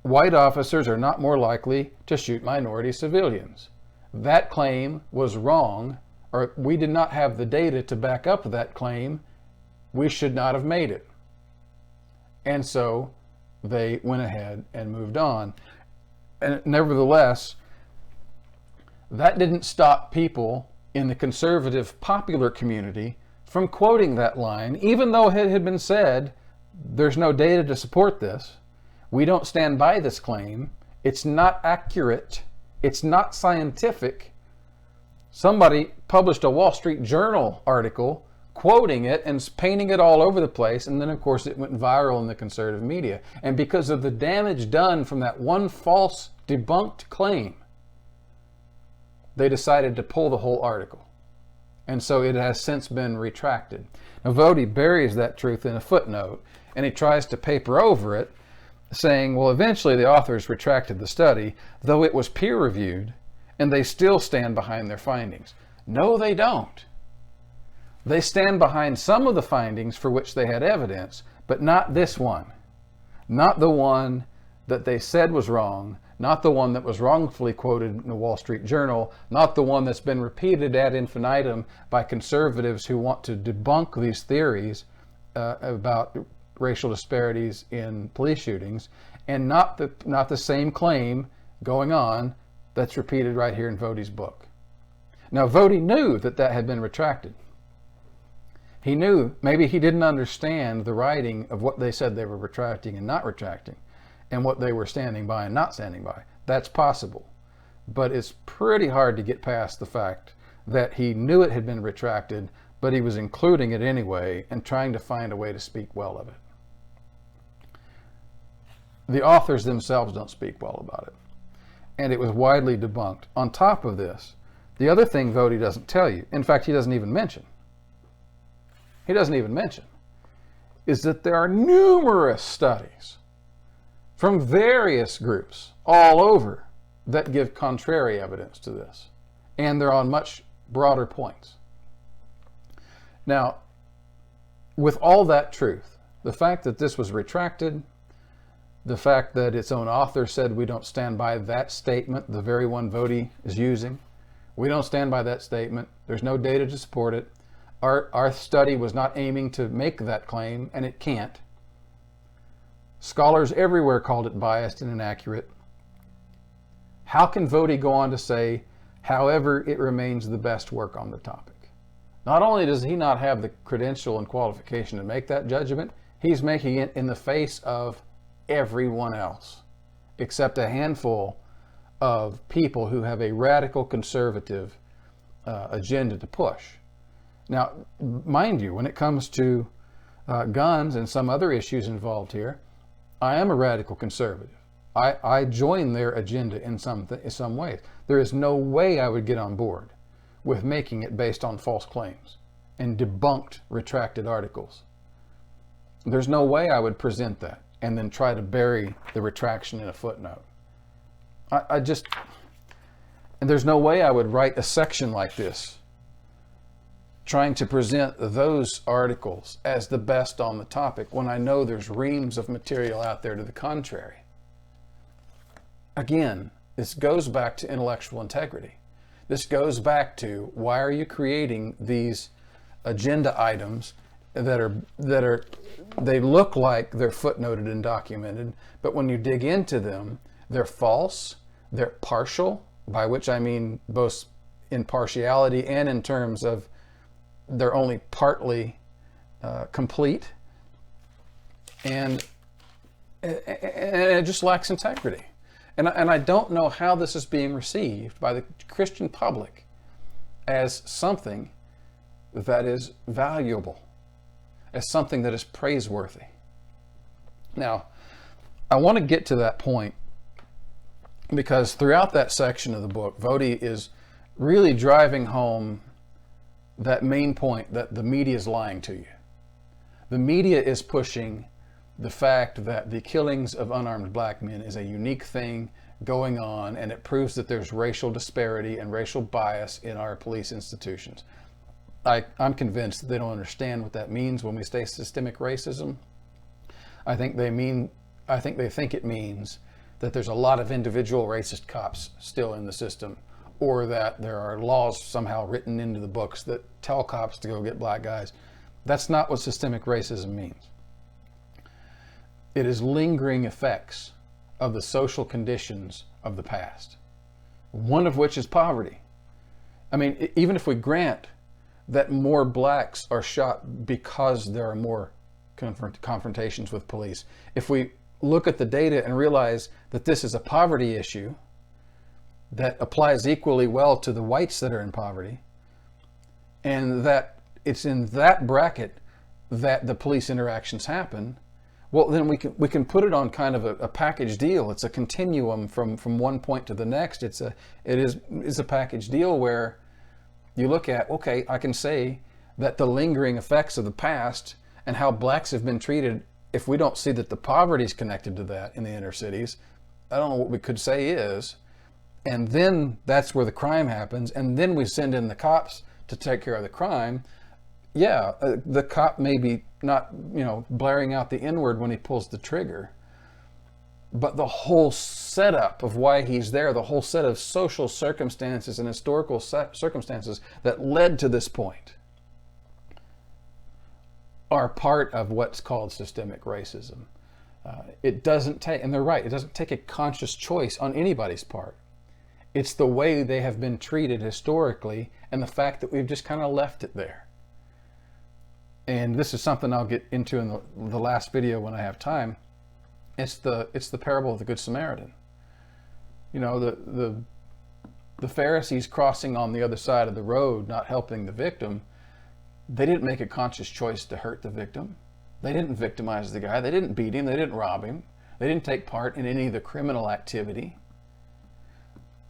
white officers are not more likely to shoot minority civilians. That claim was wrong, or we did not have the data to back up that claim. We should not have made it. And so they went ahead and moved on. And nevertheless, that didn't stop people in the conservative popular community from quoting that line, even though it had been said, there's no data to support this. We don't stand by this claim. It's not accurate. It's not scientific. Somebody published a Wall Street Journal article quoting it and painting it all over the place. And then, of course, it went viral in the conservative media. And because of the damage done from that one false debunked claim, they decided to pull the whole article. And so it has since been retracted. Now, Voddie buries that truth in a footnote, and he tries to paper over it, saying, well, eventually the authors retracted the study, though it was peer-reviewed, and they still stand behind their findings. No, they don't. They stand behind some of the findings for which they had evidence, but not this one. Not the one that they said was wrong, not the one that was wrongfully quoted in the Wall Street Journal, not the one that's been repeated ad infinitum by conservatives who want to debunk these theories about racial disparities in police shootings, and not the same claim going on that's repeated right here in Voddie's book. Now, Voddie knew that had been retracted. He knew, maybe he didn't understand the writing of what they said they were retracting and not retracting, and what they were standing by and not standing by. That's possible. But it's pretty hard to get past the fact that he knew it had been retracted, but he was including it anyway and trying to find a way to speak well of it. The authors themselves don't speak well about it. And it was widely debunked. On top of this, the other thing Voddie doesn't tell you, in fact, he doesn't even mention, is that there are numerous studies from various groups all over that give contrary evidence to this. And they're on much broader points. Now, with all that truth, the fact that this was retracted, the fact that its own author said we don't stand by that statement, the very one Voddie is using, we don't stand by that statement, there's no data to support it, our study was not aiming to make that claim, and it can't. Scholars everywhere called it biased and inaccurate. How can Voddie go on to say, however, it remains the best work on the topic? Not only does he not have the credential and qualification to make that judgment, he's making it in the face of everyone else, except a handful of people who have a radical conservative agenda to push. Now, mind you, when it comes to guns and some other issues involved here, I am a radical conservative. I join their agenda in some ways. There is no way I would get on board with making it based on false claims and debunked, retracted articles. There's no way I would present that. and then try to bury the retraction in a footnote. And there's no way I would write a section like this trying to present those articles as the best on the topic when I know there's reams of material out there to the contrary. Again, this goes back to intellectual integrity. This goes back to, why are you creating these agenda items they look like they're footnoted and documented, but when you dig into them, they're false, they're partial, by which I mean both in partiality and in terms of they're only partly complete, and it just lacks integrity. And I don't know how this is being received by the Christian public as something that is valuable, as something that is praiseworthy. Now, I want to get to that point because throughout that section of the book, Voddie is really driving home that main point that the media is lying to you. The media is pushing the fact that the killings of unarmed black men is a unique thing going on, and it proves that there's racial disparity and racial bias in our police institutions. I'm convinced that they don't understand what that means when we say systemic racism. I think they think it means that there's a lot of individual racist cops still in the system, or that there are laws somehow written into the books that tell cops to go get black guys. That's not what systemic racism means. It is lingering effects of the social conditions of the past, one of which is poverty. I mean, even if we grant that more blacks are shot because there are more confrontations with police, if we look at the data and realize that this is a poverty issue that applies equally well to the whites that are in poverty, and that it's in that bracket that the police interactions happen, well, then we can put it on kind of a package deal. It's a continuum from one point to the next. It is a package deal where you look at, okay, I can say that the lingering effects of the past and how blacks have been treated, if we don't see that the poverty is connected to that in the inner cities, I don't know what we could say is. And then that's where the crime happens, and then we send in the cops to take care of the crime. Yeah, the cop may be not, blaring out the N-word when he pulls the trigger, but the whole setup of why he's there, the whole set of social circumstances and historical circumstances that led to this point are part of what's called systemic racism. It doesn't take, and they're right, it doesn't take a conscious choice on anybody's part. It's the way they have been treated historically and the fact that we've just kind of left it there. And this is something I'll get into in the last video when I have time. It's the parable of the Good Samaritan. The Pharisees crossing on the other side of the road, not helping the victim, they didn't make a conscious choice to hurt the victim. They didn't victimize the guy. They didn't beat him. They didn't rob him. They didn't take part in any of the criminal activity.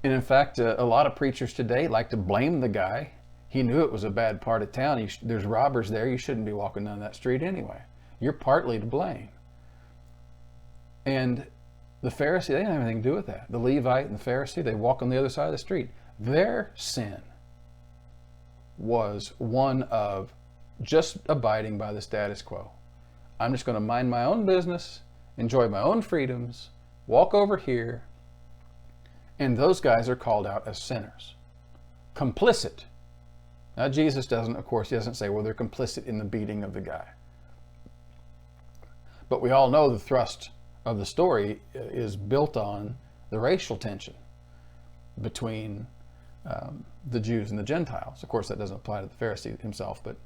And in fact, a lot of preachers today like to blame the guy. He knew it was a bad part of town. There's robbers there. You shouldn't be walking down that street anyway. You're partly to blame. And the Pharisee, they didn't have anything to do with that. The Levite and the Pharisee, they walk on the other side of the street. Their sin was one of just abiding by the status quo. I'm just going to mind my own business, enjoy my own freedoms, walk over here. And those guys are called out as sinners. Complicit. Now, Jesus doesn't, of course, he doesn't say, well, they're complicit in the beating of the guy. But we all know the thrust of the story is built on the racial tension between the Jews and the Gentiles. Of course, that doesn't apply to the Pharisee himself, but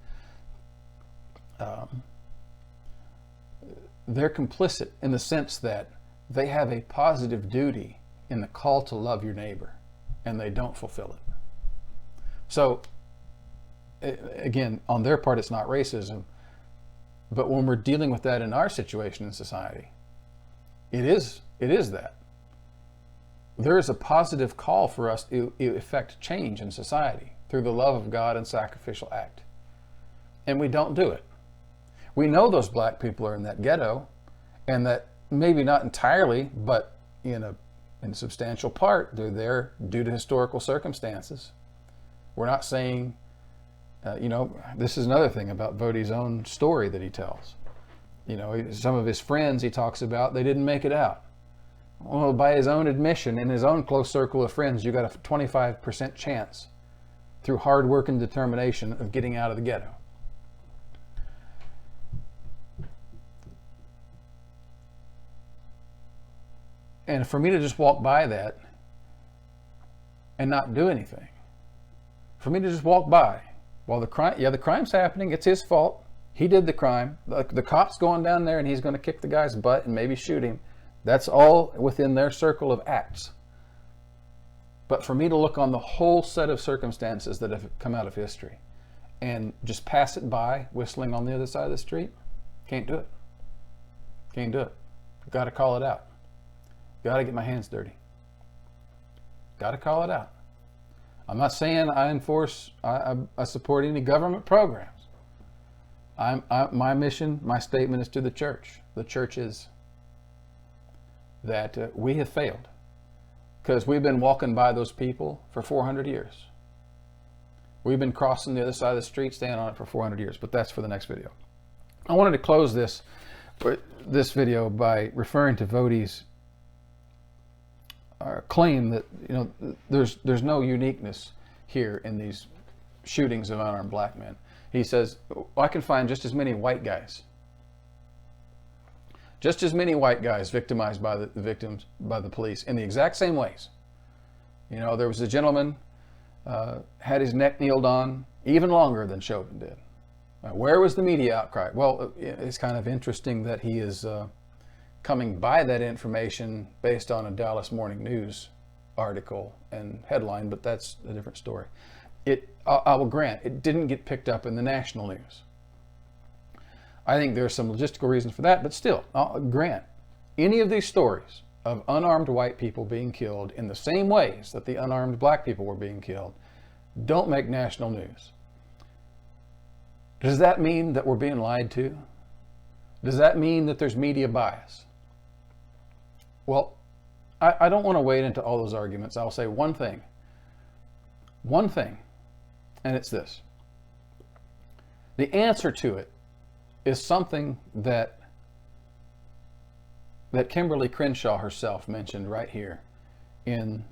they're complicit in the sense that they have a positive duty in the call to love your neighbor, and they don't fulfill it. So, again, on their part, it's not racism, but when we're dealing with that in our situation in society, it is that. There is a positive call for us to effect change in society through the love of God and sacrificial act. And we don't do it. We know those black people are in that ghetto, and that maybe not entirely, but in a substantial part, they're there due to historical circumstances. We're not saying, this is another thing about Voddie's own story that he tells. Some of his friends he talks about, they didn't make it out. Well, by his own admission, in his own close circle of friends, you got a 25% chance through hard work and determination of getting out of the ghetto. And for me to just walk by that and not do anything, for me to just walk by while the crime's happening, it's his fault. He did the crime. The cop's going down there and he's going to kick the guy's butt and maybe shoot him. That's all within their circle of acts. But for me to look on the whole set of circumstances that have come out of history and just pass it by, whistling on the other side of the street, can't do it. Can't do it. Got to call it out. Got to get my hands dirty. Got to call it out. I'm not saying I support any government programs. My mission, my statement is to the church. The church is that we have failed because we've been walking by those people for 400 years. We've been crossing the other side of the street, staying on it for 400 years, but that's for the next video. I wanted to close this video by referring to Voddie's claim that there's no uniqueness here in these shootings of unarmed black men. He says, I can find just as many white guys. Just as many white guys victimized by the victims by the police in the exact same ways. There was a gentleman had his neck kneeled on even longer than Chauvin did. Where was the media outcry? Well, it's kind of interesting that he is coming by that information based on a Dallas Morning News article and headline, but that's a different story. I will grant, it didn't get picked up in the national news. I think there's some logistical reasons for that, but still, I'll grant, any of these stories of unarmed white people being killed in the same ways that the unarmed black people were being killed don't make national news. Does that mean that we're being lied to? Does that mean that there's media bias? Well, I don't want to wade into all those arguments. I'll say one thing, and it's this. The answer to it is something that Kimberly Crenshaw herself mentioned right here in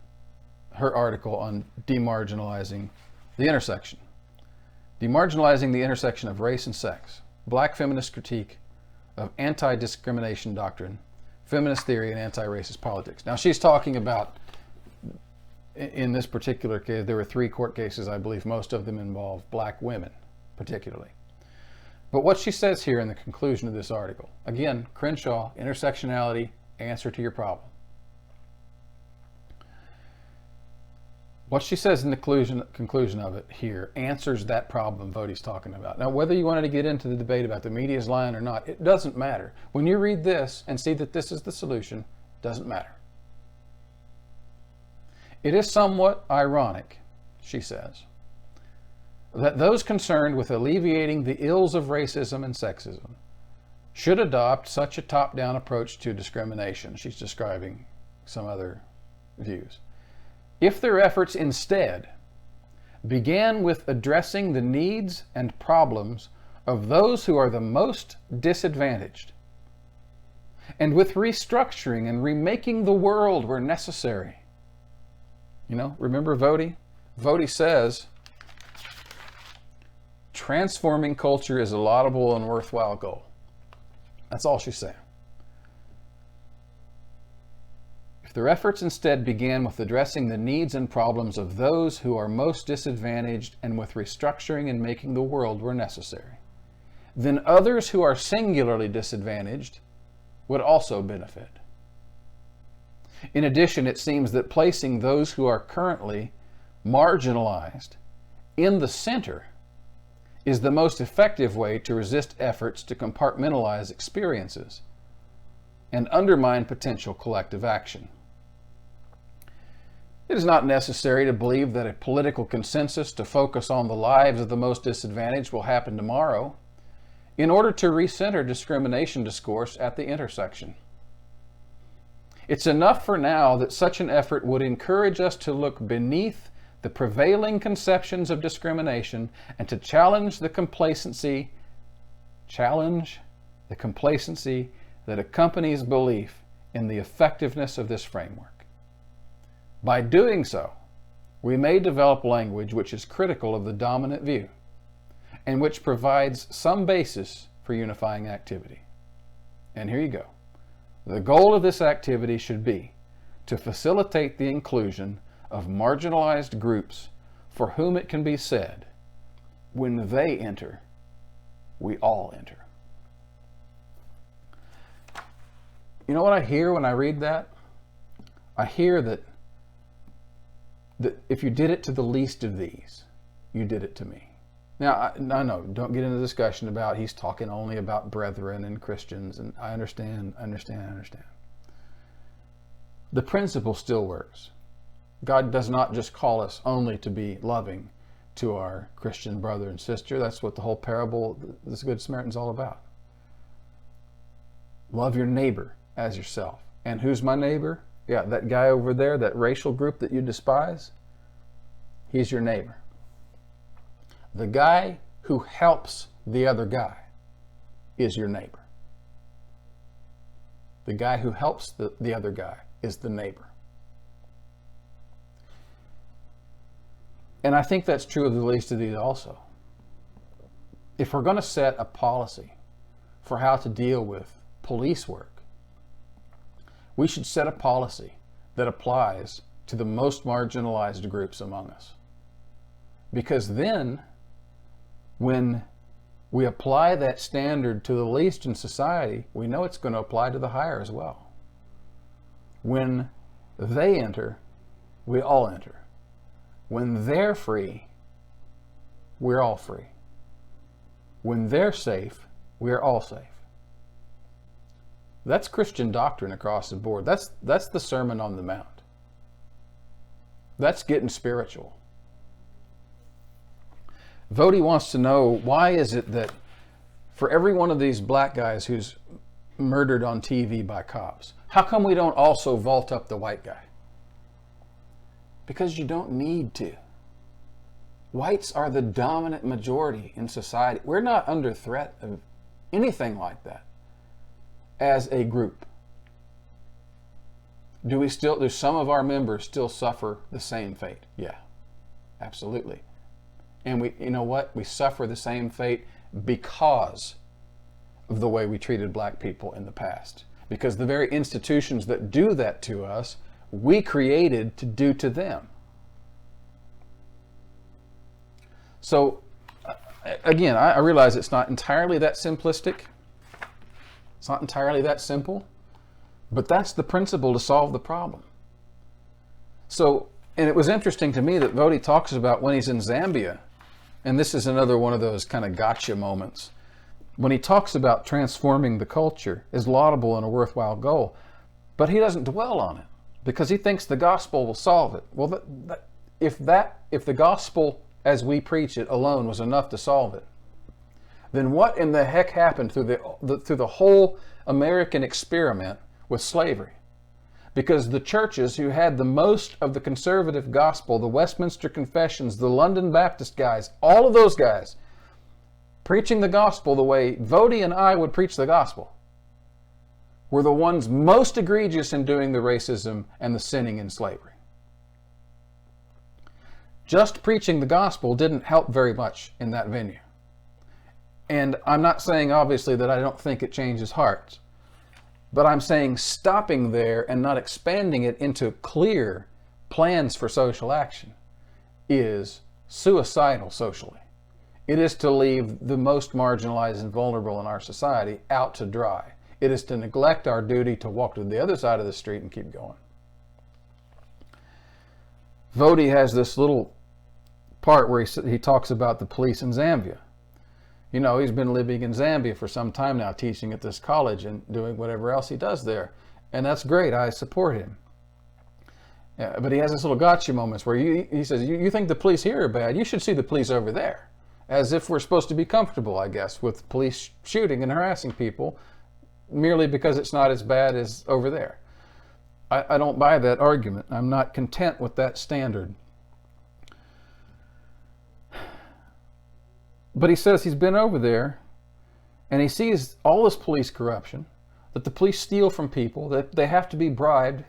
her article on demarginalizing the intersection. Demarginalizing the intersection of race and sex, black feminist critique of anti-discrimination doctrine, feminist theory, and anti-racist politics. Now she's talking about, in this particular case, there were 3 court cases, I believe most of them involve black women, particularly. But what she says here in the conclusion of this article, again, Crenshaw, intersectionality, answer to your problem. What she says in the conclusion of it here answers that problem Voddie's talking about. Now, whether you wanted to get into the debate about the media's lying or not, it doesn't matter. When you read this and see that this is the solution, it doesn't matter. It is somewhat ironic, she says, that those concerned with alleviating the ills of racism and sexism should adopt such a top-down approach to discrimination. She's describing some other views. If their efforts instead began with addressing the needs and problems of those who are the most disadvantaged, and with restructuring and remaking the world where necessary. Remember Voddie? Voddie says, transforming culture is a laudable and worthwhile goal. That's all she's saying. If their efforts instead began with addressing the needs and problems of those who are most disadvantaged and with restructuring and making the world where necessary, then others who are singularly disadvantaged would also benefit. In addition, it seems that placing those who are currently marginalized in the center is the most effective way to resist efforts to compartmentalize experiences and undermine potential collective action. It is not necessary to believe that a political consensus to focus on the lives of the most disadvantaged will happen tomorrow in order to recenter discrimination discourse at the intersection. It's enough for now that such an effort would encourage us to look beneath the prevailing conceptions of discrimination and to challenge the complacency that accompanies belief in the effectiveness of this framework. By doing so, we may develop language which is critical of the dominant view and which provides some basis for unifying activity. And here you go. The goal of this activity should be to facilitate the inclusion of marginalized groups for whom it can be said, when they enter, we all enter. You know what I hear when I read that? I hear that if you did it to the least of these, you did it to me. Now, no, don't get into the discussion about he's talking only about brethren and Christians, and I understand. The principle still works. God does not just call us only to be loving to our Christian brother and sister. That's what the whole parable, this Good Samaritan, is all about. Love your neighbor as yourself. And who's my neighbor? Yeah, that guy over there, that racial group that you despise, he's your neighbor. The guy who helps the other guy is your neighbor. The guy who helps the other guy is the neighbor. And I think that's true of the least of these also. If we're going to set a policy for how to deal with police work, we should set a policy that applies to the most marginalized groups among us. Because then, when we apply that standard to the least in society, we know it's going to apply to the higher as well. When they enter, we all enter. When they're free, we're all free. When they're safe, we're all safe. That's Christian doctrine across the board. That's the Sermon on the Mount. That's getting spiritual. Voddie wants to know, why is it that for every one of these black guys who's murdered on TV by cops, how come we don't also vault up the white guy? Because you don't need to. Whites are the dominant majority in society. We're not under threat of anything like that as a group. Do some of our members still suffer the same fate? Yeah, absolutely. And you know what? We suffer the same fate because of the way we treated black people in the past. Because the very institutions that do that to us, we created to do to them. So, again, I realize it's not entirely that simplistic. It's not entirely that simple. But that's the principle to solve the problem. So, and it was interesting to me that Voddie talks about when he's in Zambia, and this is another one of those kind of gotcha moments, when he talks about transforming the culture is laudable and a worthwhile goal, but he doesn't dwell on it because he thinks the gospel will solve it. Well, if the gospel as we preach it alone was enough to solve it, then what in the heck happened through the whole American experiment with slavery? Because the churches who had the most of the conservative gospel, the Westminster Confessions, the London Baptist guys, all of those guys preaching the gospel the way Voddie and I would preach the gospel, were the ones most egregious in doing the racism and the sinning in slavery. Just preaching the gospel didn't help very much in that venue. And I'm not saying, obviously, that I don't think it changes hearts. But I'm saying stopping there and not expanding it into clear plans for social action is suicidal socially. It is to leave the most marginalized and vulnerable in our society out to dry. It is to neglect our duty to walk to the other side of the street and keep going. Voddie has this little part where he talks about the police in Zambia. You know, he's been living in Zambia for some time now, teaching at this college and doing whatever else he does there. And that's great. I support him. Yeah, but he has this little gotcha moments where he says, you think the police here are bad? You should see the police over there. As if we're supposed to be comfortable, I guess, with police shooting and harassing people merely because it's not as bad as over there. I don't buy that argument. I'm not content with that standard. But he says he's been over there and he sees all this police corruption, that the police steal from people, that they have to be bribed.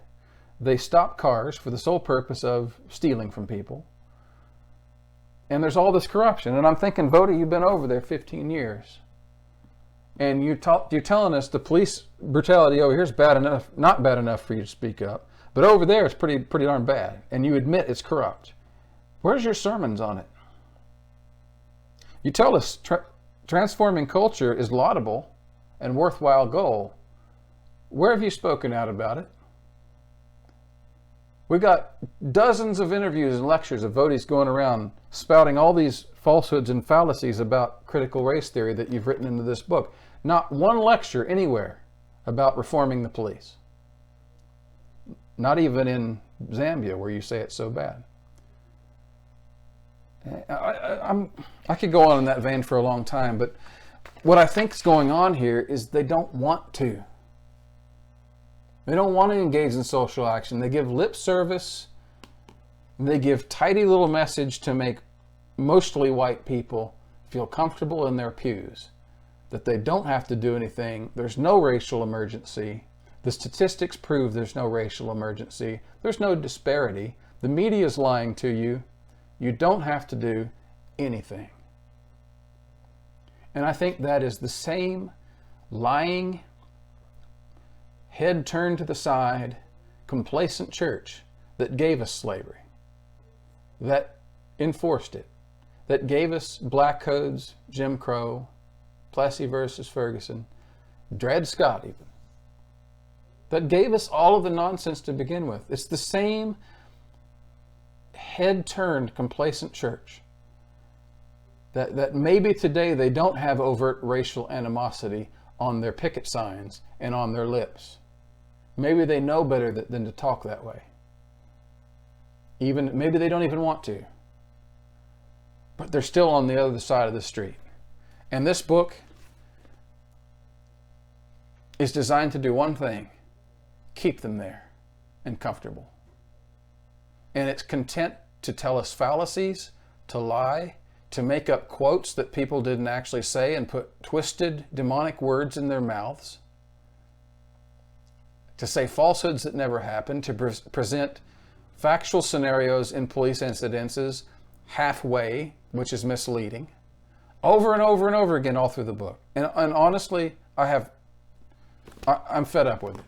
They stop cars for the sole purpose of stealing from people. And there's all this corruption. And I'm thinking, Voddie, you've been over there 15 years. And you're telling us the police brutality over here is bad enough, not bad enough for you to speak up. But over there it's pretty darn bad. And you admit it's corrupt. Where's your sermons on it? You tell us transforming culture is laudable and worthwhile goal. Where have you spoken out about it? We got dozens of interviews and lectures of Voddie's going around spouting all these falsehoods and fallacies about critical race theory that you've written into this book. Not one lecture anywhere about reforming the police. Not even in Zambia, where you say it's so bad. I could go on in that vein for a long time, but what I think is going on here is they don't want to. They don't want to engage in social action. They give lip service. They give tidy little message to make mostly white people feel comfortable in their pews, that they don't have to do anything. There's no racial emergency. The statistics prove there's no racial emergency. There's no disparity. The media is lying to you. You don't have to do anything. And I think that is the same lying, head turned to the side, complacent church that gave us slavery, that enforced it, that gave us black codes, Jim Crow, Plessy versus Ferguson, Dred Scott even, that gave us all of the nonsense to begin with. It's the same head-turned, complacent church that maybe today they don't have overt racial animosity on their picket signs and on their lips. Maybe they know better than to talk that way. Maybe they don't even want to. But they're still on the other side of the street. And this book is designed to do one thing: keep them there and comfortable. And it's content to tell us fallacies, to lie, to make up quotes that people didn't actually say and put twisted demonic words in their mouths, to say falsehoods that never happened, to present factual scenarios in police incidences halfway, which is misleading, over and over and over again all through the book. And honestly, I'm fed up with it.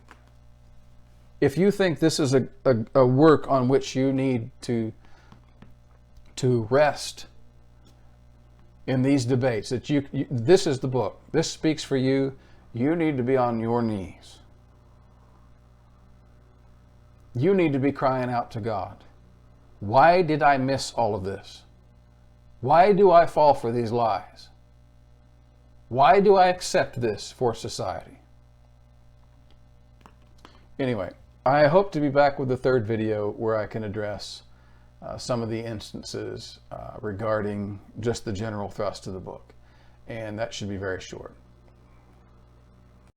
If you think this is a work on which you need to rest in these debates, that this is the book, this speaks for you, you need to be on your knees. You need to be crying out to God. Why did I miss all of this? Why do I fall for these lies? Why do I accept this for society? Anyway, I hope to be back with the third video where I can address some of the instances regarding just the general thrust of the book. And that should be very short.